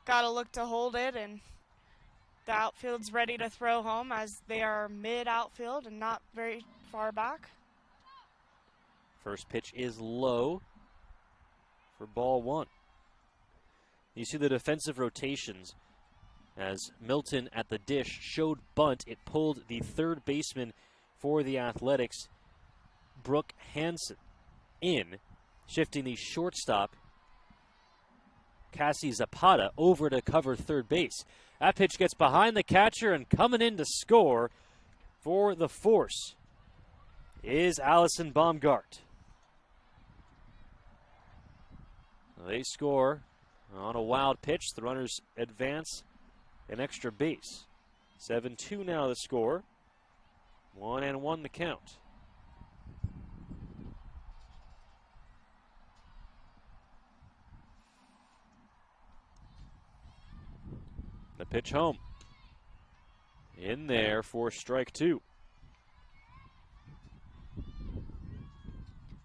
got to look to hold it, and the outfield's ready to throw home as they are mid-outfield and not very far back. First pitch is low for ball one. You see the defensive rotations as Milton at the dish showed bunt. It pulled the third baseman for the Athletics, Brooke Hansen, in, shifting the shortstop Cassie Zapata over to cover third base. That pitch gets behind the catcher, and coming in to score for the Force is Allison Baumgart. They score on a wild pitch. The runners advance an extra base. 7-2 now the score. 1-1 the count. The pitch home. In there for strike two.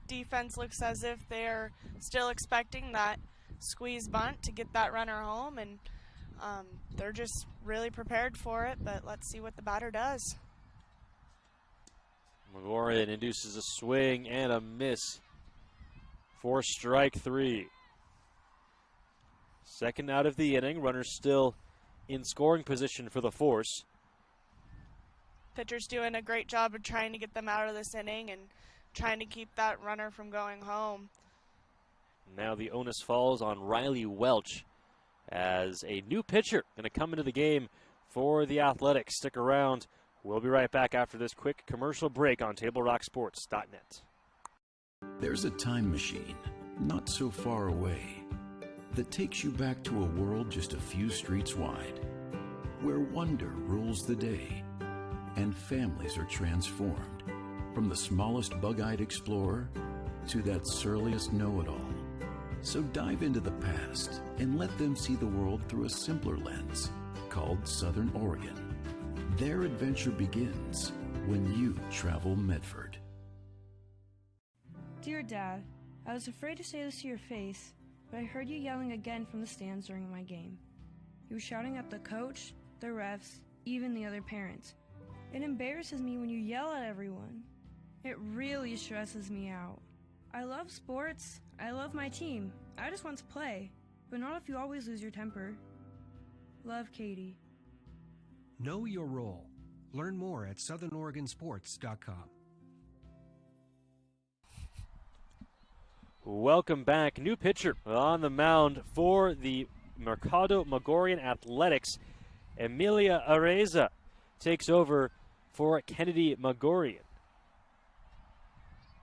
Defense looks as if they're still expecting that squeeze bunt to get that runner home, and they're just really prepared for it, but let's see what the batter does. Megorian induces a swing and a miss for strike three. Second out of the inning. Runners still in scoring position for the Force. Pitcher's doing a great job of trying to get them out of this inning and trying to keep that runner from going home. Now the onus falls on Riley Welch as a new pitcher going to come into the game for the Athletics. Stick around. We'll be right back after this quick commercial break on TableRockSports.net. There's a time machine not so far away that takes you back to a world just a few streets wide, where wonder rules the day and families are transformed, from the smallest bug-eyed explorer to that surliest know-it-all. So dive into the past and let them see the world through a simpler lens called Southern Oregon. Their adventure begins when you travel Medford. Dear Dad, I was afraid to say this to your face, but I heard you yelling again from the stands during my game. You were shouting at the coach, the refs, even the other parents. It embarrasses me when you yell at everyone. It really stresses me out. I love sports. I love my team. I just want to play, but not if you always lose your temper. Love, Katie. Know your role. Learn more at southernoregonsports.com. Welcome back. New pitcher on the mound for the Mercado Megorian Athletics. Emilia Areza takes over for Kennedy Megorian.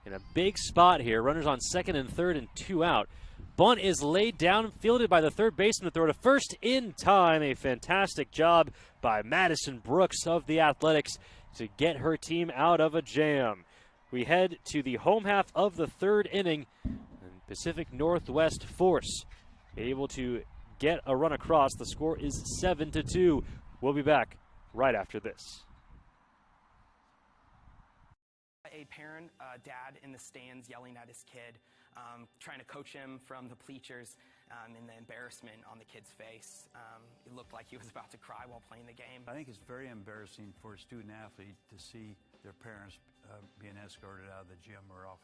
In a big spot here, runners on second and third and two out. Bunt is laid down, fielded by the third baseman to throw to first in time. A fantastic job by Madison Brooks of the Athletics to get her team out of a jam. We head to the home half of the third inning. And Pacific Northwest Force able to get a run across. The score is 7-2. We'll be back right after this. A parent, dad in the stands yelling at his kid, trying to coach him from the bleachers. and the embarrassment on the kid's face. It looked like he was about to cry while playing the game. I think it's very embarrassing for a student athlete to see their parents being escorted out of the gym or off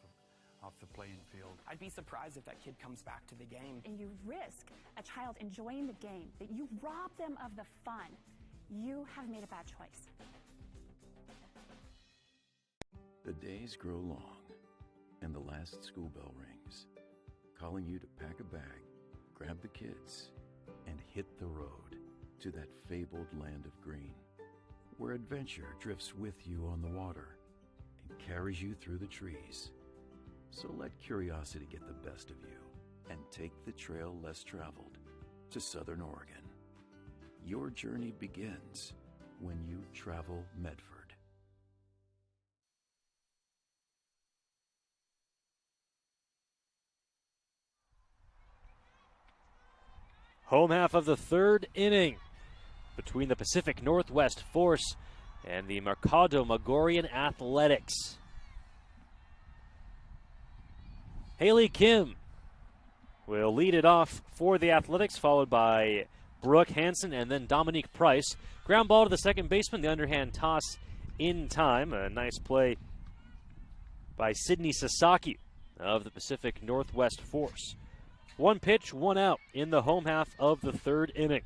the playing field. I'd be surprised if that kid comes back to the game. And you risk a child enjoying the game, that you rob them of the fun. You have made a bad choice. The days grow long, and the last school bell rings, calling you to pack a bag, grab the kids, and hit the road to that fabled land of green, where adventure drifts with you on the water and carries you through the trees. So let curiosity get the best of you and take the trail less traveled to Southern Oregon. Your journey begins when you travel Medford. Home half of the third inning between the Pacific Northwest Force and the Mercado Magorian Athletics. Haley Kim will lead it off for the Athletics, followed by Brooke Hansen and then Dominique Price. Ground ball to the second baseman, the underhand toss in time. A nice play by Sydney Sasaki of the Pacific Northwest Force. One pitch, one out in the home half of the third inning.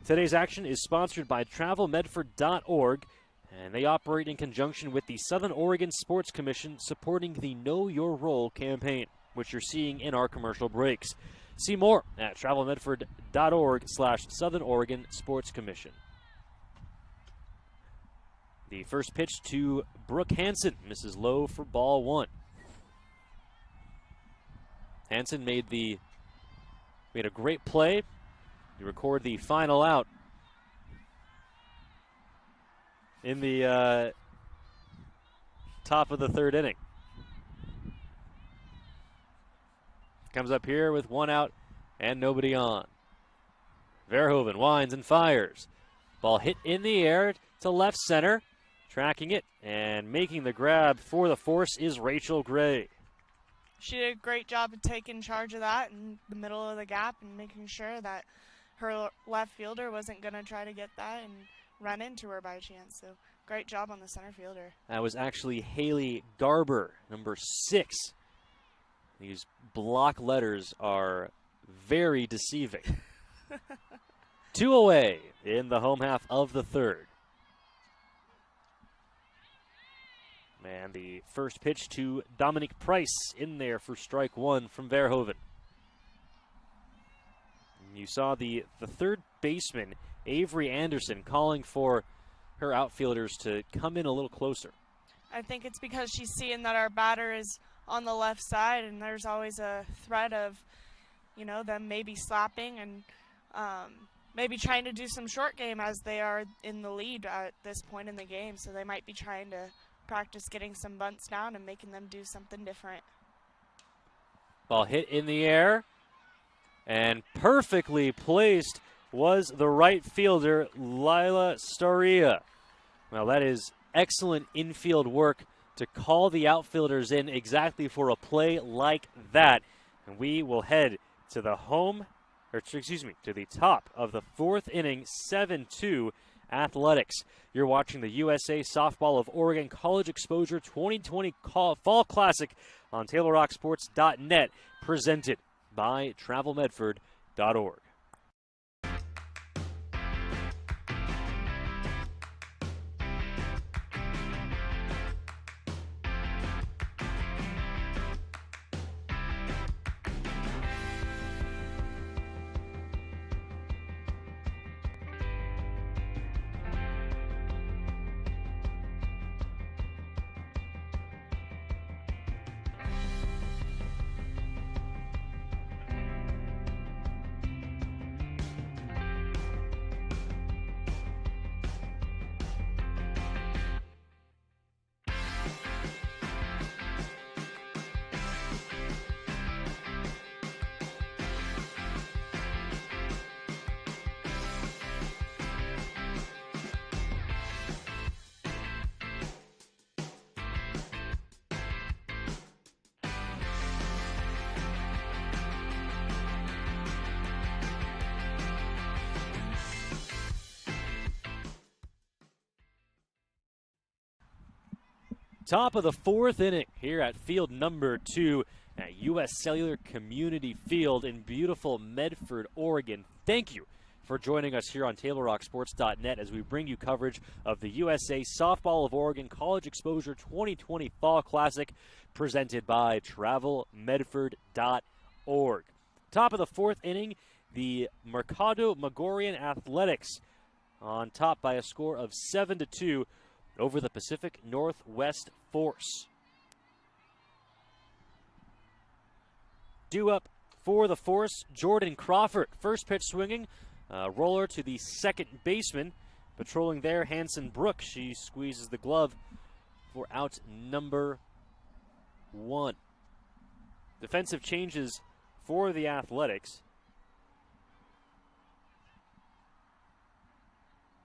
Today's action is sponsored by TravelMedford.org, and they operate in conjunction with the Southern Oregon Sports Commission, supporting the Know Your Role campaign, which you're seeing in our commercial breaks. See more at TravelMedford.org/Southern Oregon Sports Commission. The first pitch to Brooke Hansen misses low for ball one. Hansen made a great play. You record the final out in the top of the third inning. Comes up here with one out and nobody on. Verhoeven winds and fires. Ball hit in the air to left center. Tracking it and making the grab for the Force is Rachel Gray. She did a great job of taking charge of that in the middle of the gap and making sure that her left fielder wasn't going to try to get that and run into her by chance. So great job on the center fielder. That was actually Haley Garber, number 6. These block letters are very deceiving. 2 away in the home half of the third. And the first pitch to Dominique Price in there for strike one from Verhoeven. And you saw the third baseman, Avery Anderson, calling for her outfielders to come in a little closer. I think it's because she's seeing that our batter is on the left side, and there's always a threat of, them maybe slapping and maybe trying to do some short game as they are in the lead at this point in the game. So they might be trying to practice getting some bunts down and making them do something different. Ball hit in the air, and perfectly placed was the right fielder, Lila Storia. Well, that is excellent infield work to call the outfielders in exactly for a play like that. And we will head to the to the top of the fourth inning, 7-2 Athletics. You're watching the USA Softball of Oregon College Exposure 2020 Fall Classic on TaylorRockSports.net, presented by TravelMedford.org. Top of the fourth inning here at field number 2 at U.S. Cellular Community Field in beautiful Medford, Oregon. Thank you for joining us here on TableRockSports.net as we bring you coverage of the USA Softball of Oregon College Exposure 2020 Fall Classic presented by TravelMedford.org. Top of the fourth inning, the Mercado Magorian Athletics on top by a score of 7-2 over the Pacific Northwest Force. Due up for the Force, Jordan Crawford. First pitch swinging, roller to the second baseman. Patrolling there, Hanson Brooks. She squeezes the glove for out number 1. Defensive changes for the Athletics,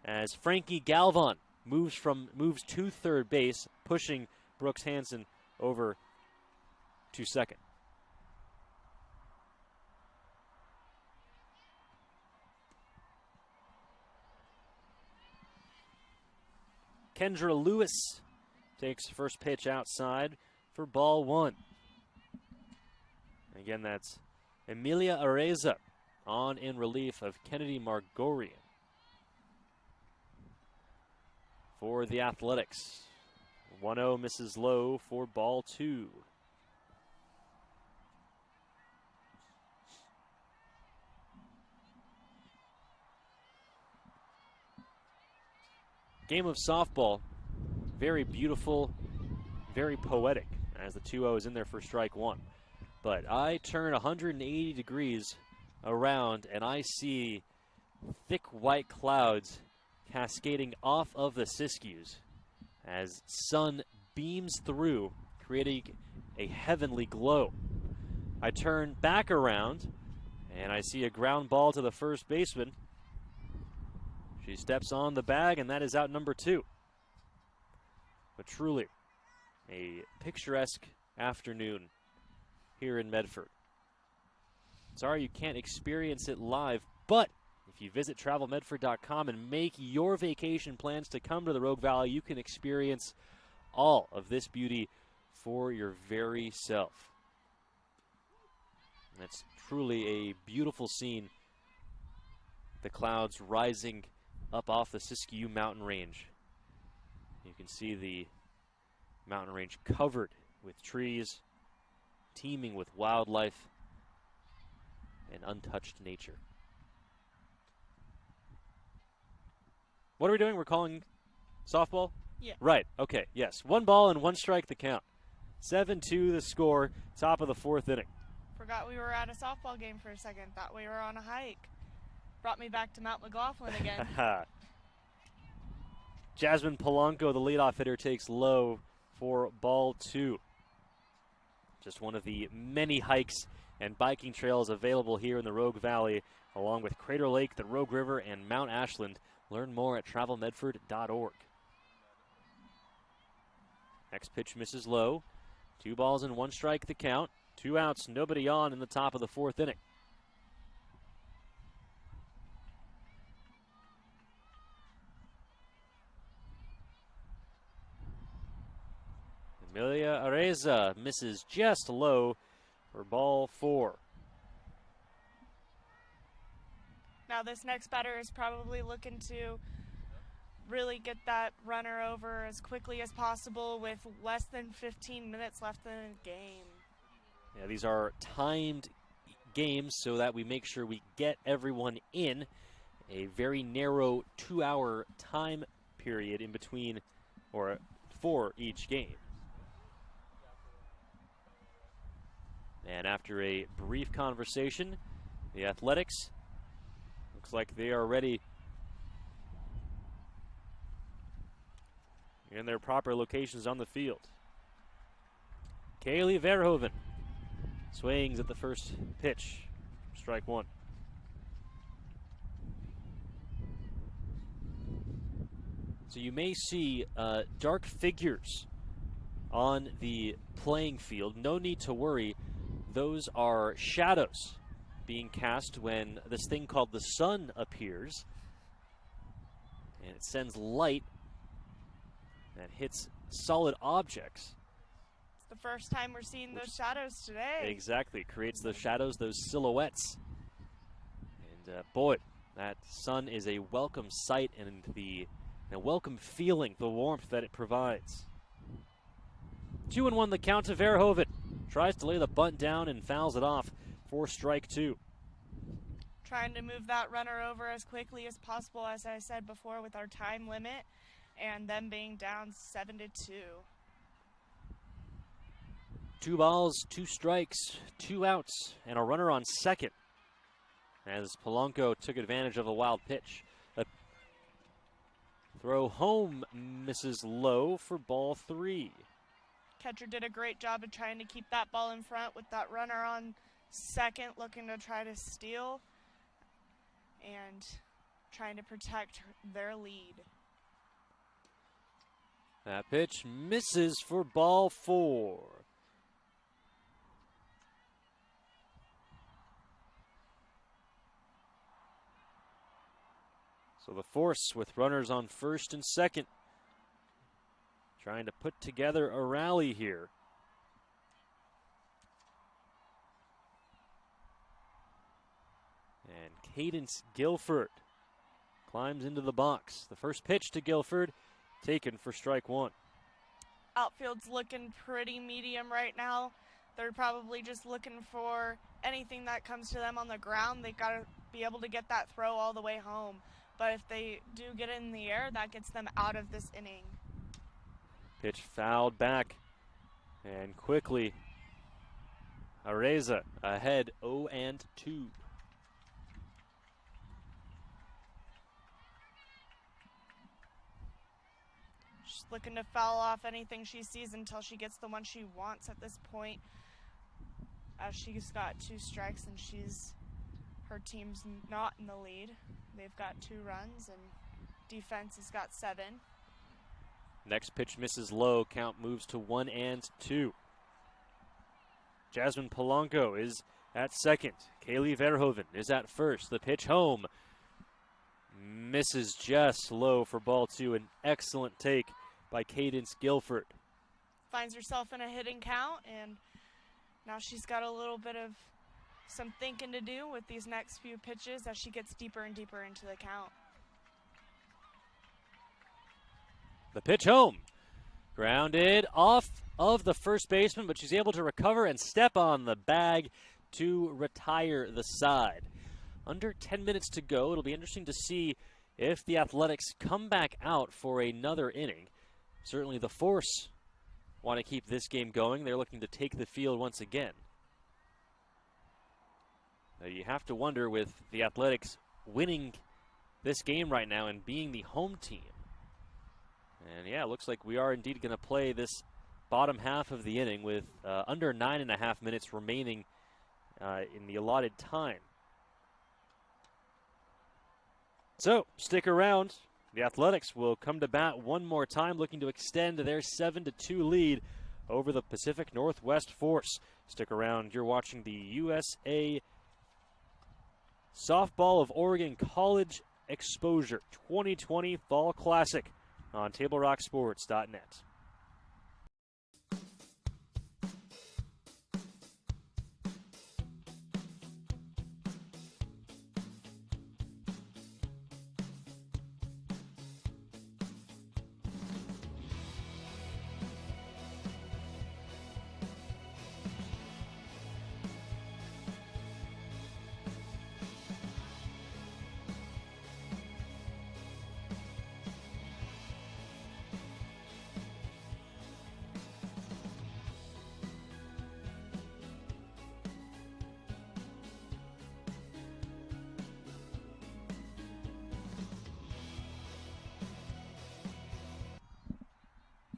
as Frankie Galvan moves to third base, pushing Brooks Hanson over to second. Kendra Lewis takes first pitch outside for ball 1. Again, that's Emilia Areza on in relief of Kennedy Margorian for the Athletics. 1-0 misses low for ball 2. Game of softball, very beautiful, very poetic, as the 2-0 is in there for strike 1. But I turn 180 degrees around and I see thick white clouds cascading off of the Siskiyous as sun beams through, creating a heavenly glow. I turn back around and I see a ground ball to the first baseman. She steps on the bag, and that is out number 2. But truly, a picturesque afternoon here in Medford. Sorry you can't experience it live, but if you visit TravelMedford.com and make your vacation plans to come to the Rogue Valley, you can experience all of this beauty for your very self. That's truly a beautiful scene. The clouds rising up off the Siskiyou mountain range. You can see the mountain range covered with trees, teeming with wildlife and untouched nature. What are we doing? We're calling softball? Yeah. Right, okay, yes. 1 ball and 1 strike the count. 7-2 the score, top of the fourth inning. Forgot we were at a softball game for a second. Thought we were on a hike. Brought me back to Mount McLaughlin again. Jasmine Polanco, the leadoff hitter, takes low for ball 2. Just one of the many hikes and biking trails available here in the Rogue Valley, along with Crater Lake, the Rogue River, and Mount Ashland. Learn more at TravelMedford.org. Next pitch misses low. 2 balls and 1 strike the count. 2 outs, nobody on in the top of the fourth inning. Emilia Areza misses just low for ball 4. Now this next batter is probably looking to really get that runner over as quickly as possible with less than 15 minutes left in the game. Yeah, these are timed games so that we make sure we get everyone in. A very narrow 2-hour time period in between or for each game. And after a brief conversation, the Athletics looks like they are ready in their proper locations on the field. Kaylee Verhoeven swings at the first pitch. Strike 1. So you may see dark figures on the playing field. No need to worry. Those are shadows being cast when this thing called the sun appears. And it sends light that hits solid objects. It's the first time we're seeing those shadows today. Exactly. Creates those shadows, those silhouettes. And boy, that sun is a welcome sight, and a welcome feeling, the warmth that it provides. 2-1 the count to Verhoeven. Tries to lay the bunt down and fouls it off for strike 2. Trying to move that runner over as quickly as possible, as I said before, with our time limit and them being down 7-2. 2 balls, 2 strikes, 2 outs, and a runner on second as Polanco took advantage of a wild pitch. A throw home misses low for ball 3. Catcher did a great job of trying to keep that ball in front with that runner on second, looking to try to steal and trying to protect their lead. That pitch misses for ball 4. So the force with runners on first and second, trying to put together a rally here. And Cadence Guilford climbs into the box. The first pitch to Guilford, taken for strike 1. Outfield's looking pretty medium right now. They're probably just looking for anything that comes to them on the ground. They've got to be able to get that throw all the way home. But if they do get it in the air, that gets them out of this inning. Pitch fouled back, and quickly Areza ahead 0-2. She's looking to foul off anything she sees until she gets the one she wants at this point. As she's got 2 strikes and her team's not in the lead. They've got 2 runs and defense has got 7. Next pitch misses low. Count moves to 1-2. Jasmine Polanco is at second. Kaylee Verhoeven is at first. The pitch home misses just low for ball 2. An excellent take by Cadence Guilford. Finds herself in a hitting count, and now she's got a little bit of some thinking to do with these next few pitches as she gets deeper and deeper into the count. The pitch home. Grounded off of the first baseman, but she's able to recover and step on the bag to retire the side. Under 10 minutes to go. It'll be interesting to see if the Athletics come back out for another inning. Certainly the Force want to keep this game going. They're looking to take the field once again. Now you have to wonder, with the Athletics winning this game right now and being the home team. And yeah, it looks like we are indeed going to play this bottom half of the inning with under 9.5 minutes remaining in the allotted time. So stick around. The Athletics will come to bat one more time, looking to extend their 7-2 lead over the Pacific Northwest Force. Stick around. You're watching the USA Softball of Oregon College Exposure 2020 Fall Classic on TableRockSports.net.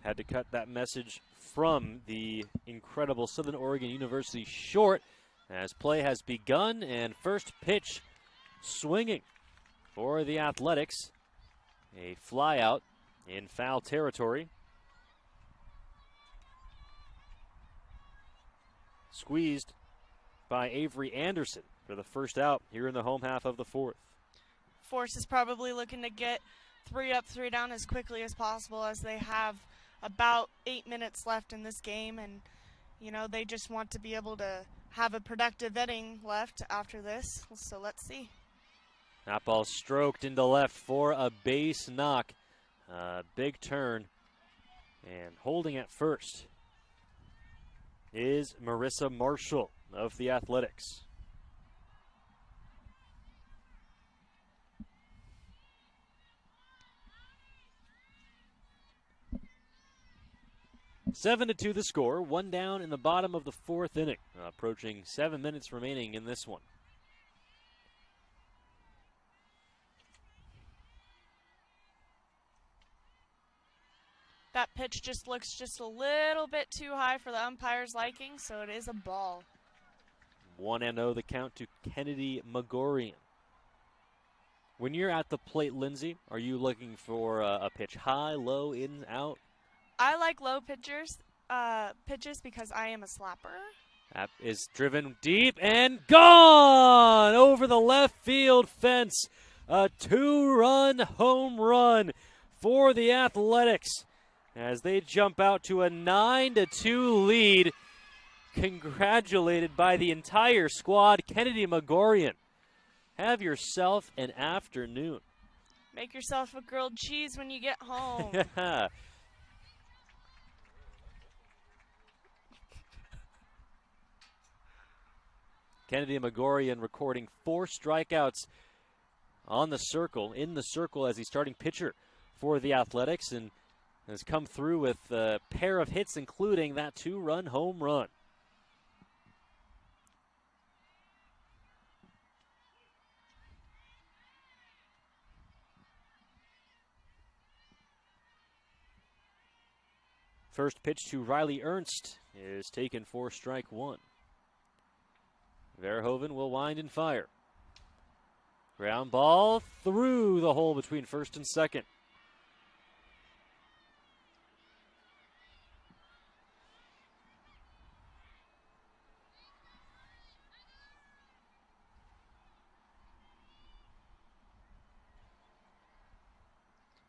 Had to cut that message from the incredible Southern Oregon University short as play has begun, and first pitch swinging for the Athletics. A fly out in foul territory. Squeezed by Avery Anderson for the first out here in the home half of the fourth. Force is probably looking to get 3 up, 3 down as quickly as possible, as they have about 8 minutes left in this game, and they just want to be able to have a productive inning left after this. So let's see. That ball stroked into left for a base knock. Big turn. And holding at first is Marissa Marshall of the Athletics. Seven to 2 the score. One down in the bottom of the fourth inning. Approaching 7 minutes remaining in this one. That pitch just looks just a little bit too high for the umpire's liking, so it is a ball. 1-0 the count to Kennedy Magorian. When you're at the plate, Lindsay, are you looking for a pitch high, low, in, out? I like low pitches because I am a slapper. That is driven deep and gone over the left field fence. A 2-run home run for the Athletics as they jump out to a 9-2 lead. Congratulated by the entire squad. Kennedy Magorian, have yourself an afternoon. Make yourself a grilled cheese when you get home. Kennedy Magorian recording 4 strikeouts in the circle as he's starting pitcher for the Athletics, and has come through with a pair of hits, including that 2-run home run. First pitch to Riley Ernst is taken for strike 1. Verhoeven will wind and fire. Ground ball through the hole between first and second.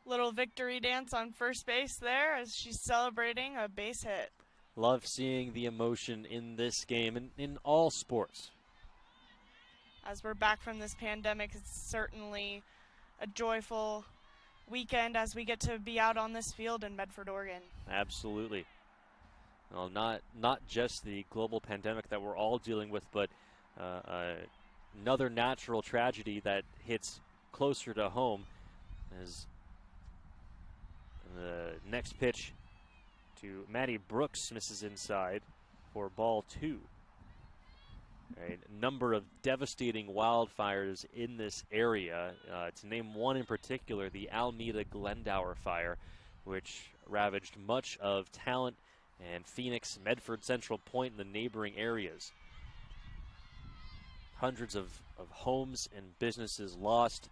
Little victory dance on first base there as she's celebrating a base hit. Love seeing the emotion in this game and in all sports. As we're back from this pandemic, it's certainly a joyful weekend as we get to be out on this field in Medford, Oregon. Absolutely. Well, not just the global pandemic that we're all dealing with, but another natural tragedy that hits closer to home as the next pitch to Maddie Brooks misses inside for ball 2. A number of devastating wildfires in this area. To name one in particular, the Alameda Glendower fire, which ravaged much of Talent and Phoenix, Medford, Central Point, and the neighboring areas. Hundreds of homes and businesses lost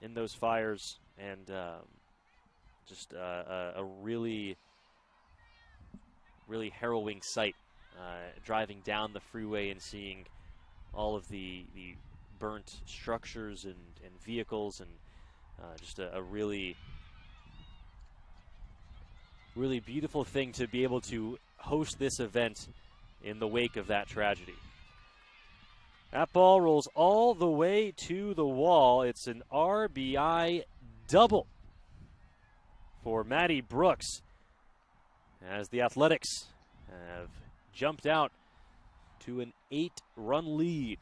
in those fires, and just a really harrowing sight. Driving down the freeway and seeing all of the burnt structures and vehicles, and just a really beautiful thing to be able to host this event in the wake of that tragedy. That ball rolls all the way to the wall. It's an RBI double for Maddie Brooks as the Athletics have jumped out to an 8-run lead.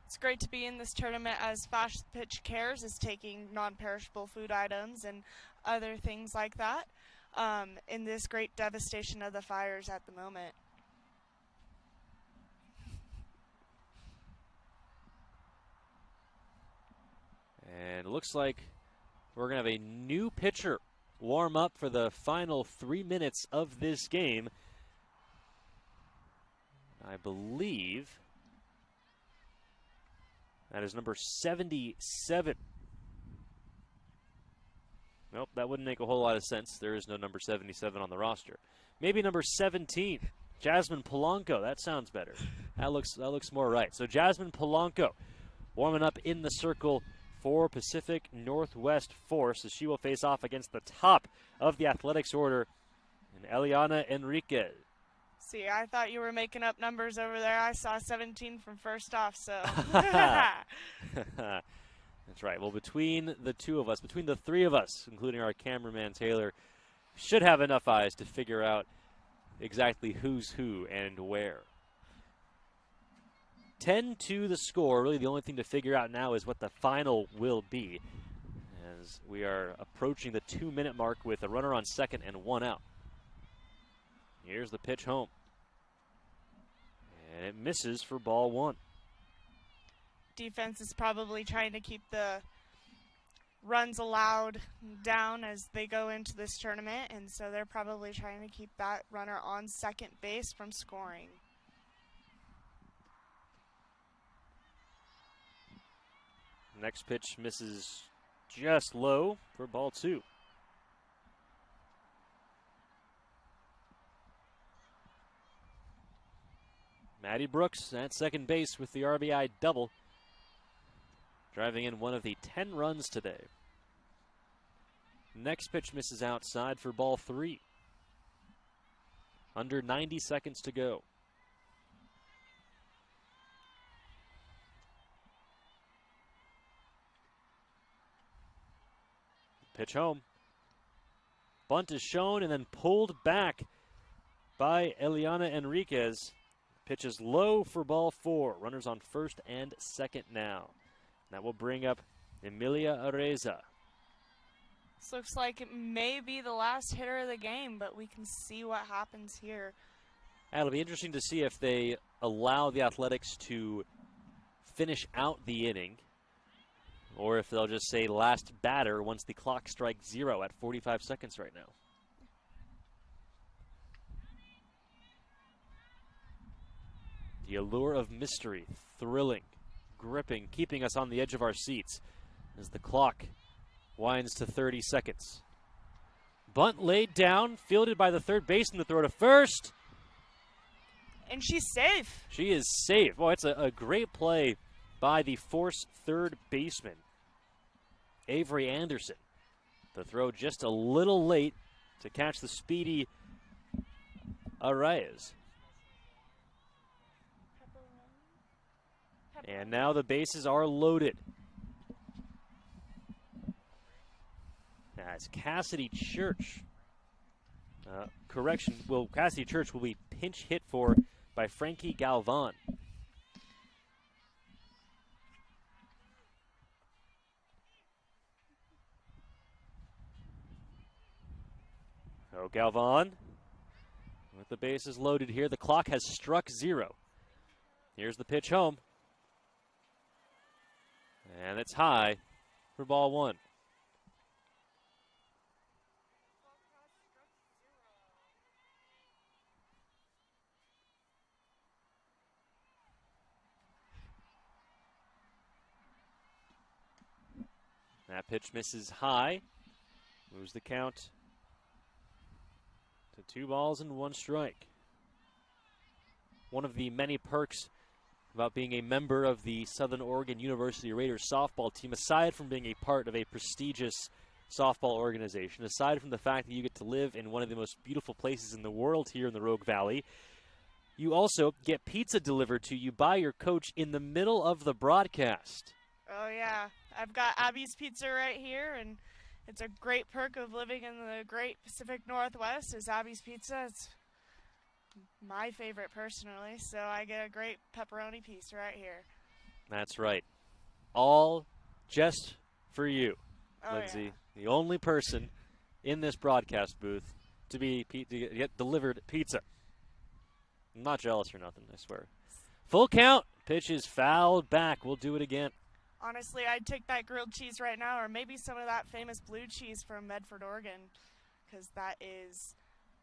It's great to be in this tournament as Fast Pitch Cares is taking non-perishable food items and other things like that in this great devastation of the fires at the moment. And it looks like we're going to have a new pitcher warm up for the final 3 minutes of this game. I believe that is number 77. Nope, that wouldn't make a whole lot of sense. There is no number 77 on the roster. Maybe number 17, Jasmine Polanco. That sounds better. That looks more right. So Jasmine Polanco warming up in the circle for Pacific Northwest Force, as she will face off against the top of the athletics order, and Eliana Enriquez. See, I thought you were making up numbers over there. I saw 17 from first off, so. That's right. Well, between the two of us, between the three of us, including our cameraman Taylor, should have enough eyes to figure out exactly who's who and where. 10-2 the score. Really, the only thing to figure out now is what the final will be, as we are approaching the 2-minute mark with a runner on second and one out. Here's the pitch home. And it misses for ball one. Defense is probably trying to keep the runs allowed down as they go into this tournament, and so they're probably trying to keep that runner on second base from scoring. Next pitch misses just low for ball two. Maddie Brooks at second base with the RBI double, driving in one of the 10 runs today. Next pitch misses outside for ball three. Under 90 seconds to go. Pitch home. Bunt is shown and then pulled back by Eliana Enriquez. Pitch is low for ball four. Runners on first and second now. That will bring up Emilia Areza. This looks like it may be the last hitter of the game, but we can see what happens here. It'll be interesting to see if they allow the Athletics to finish out the inning, or if they'll just say last batter once the clock strikes 0 at 45 seconds right now. The allure of mystery, thrilling, gripping, keeping us on the edge of our seats as the clock winds to 30 seconds. Bunt laid down, fielded by the third baseman to throw to first. And she's safe. She is safe. Boy, it's a great play by the Force third baseman, Avery Anderson. The throw just a little late to catch the speedy Arraez. And now the bases are loaded. As Cassidy Church, Cassidy Church will be pinch hit for by Frankie Galvan. So Galvan with the bases loaded here. The clock has struck 0. Here's the pitch home. And it's high for ball one. That pitch misses high. Moves the count to 2 balls and 1 strike. One of the many perks about being a member of the Southern Oregon University Raiders softball team, aside from being a part of a prestigious softball organization, aside from the fact that you get to live in one of the most beautiful places in the world here in the Rogue Valley, you also get pizza delivered to you by your coach in the middle of the broadcast. Oh, yeah. I've got Abby's Pizza right here, and it's a great perk of living in the great Pacific Northwest is Abby's Pizza. It's my favorite personally, so I get a great pepperoni piece right here. That's right. All just for you, Oh, Lindsay. yeah. The only person in this broadcast booth to get delivered pizza. I'm not jealous or nothing, I swear. Full count. Pitch is fouled back. We'll do it again. Honestly, I'd take that grilled cheese right now, or maybe some of that famous blue cheese from Medford, Oregon, because that is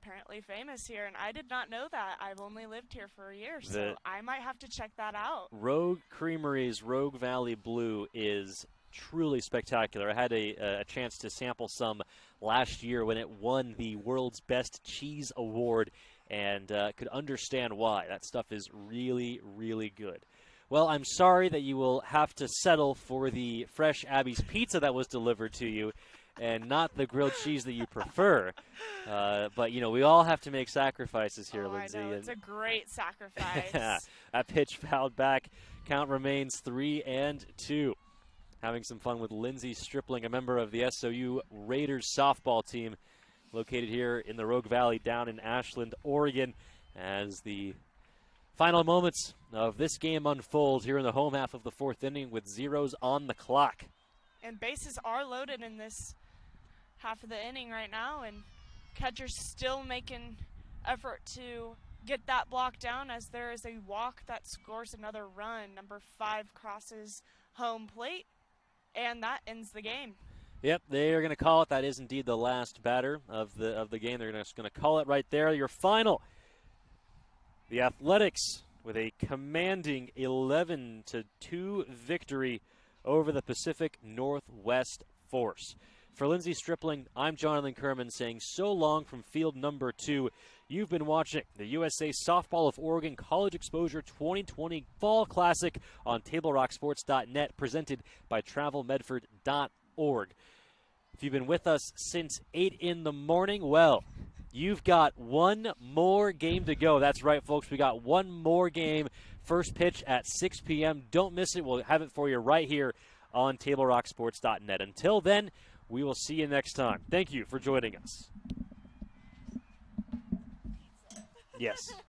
apparently famous here, and I did not know that. I've only lived here for a year, so I might have to check that out. Rogue Creamery's Rogue Valley Blue is truly spectacular. I had a chance to sample some last year when it won the World's Best Cheese Award, and could understand why. That stuff is really, really good. Well, I'm sorry that you will have to settle for the fresh Abby's pizza that was delivered to you and not the grilled cheese that you prefer. But, you know, we all have to make sacrifices here, Lindsay. I know. It's a great sacrifice. That pitch fouled back. Count remains 3-2. Having some fun with Lindsay Stripling, a member of the SOU Raiders softball team located here in the Rogue Valley down in Ashland, Oregon, as the final moments of this game unfold here in the home half of the fourth inning with zeros on the clock. And bases are loaded in this half of the inning right now, and catcher's still making effort to get that block down as there is a walk that scores another run. Number 5 crosses home plate, and that ends the game. Yep, they are going to call it. That is indeed the last batter of the game. They're just going to call it right there. Your final. The Athletics with a commanding 11-2 victory over the Pacific Northwest Force. For Lindsay Stripling, I'm Jonathan Kerman saying so long from field number 2. You've been watching the USA Softball of Oregon College Exposure 2020 Fall Classic on TableRockSports.net, presented by TravelMedford.org. If you've been with us since 8 in the morning, well, you've got one more game to go. That's right, folks. We got one more game. First pitch at 6 p.m. Don't miss it. We'll have it for you right here on TableRockSports.net. Until then, we will see you next time. Thank you for joining us. Yes.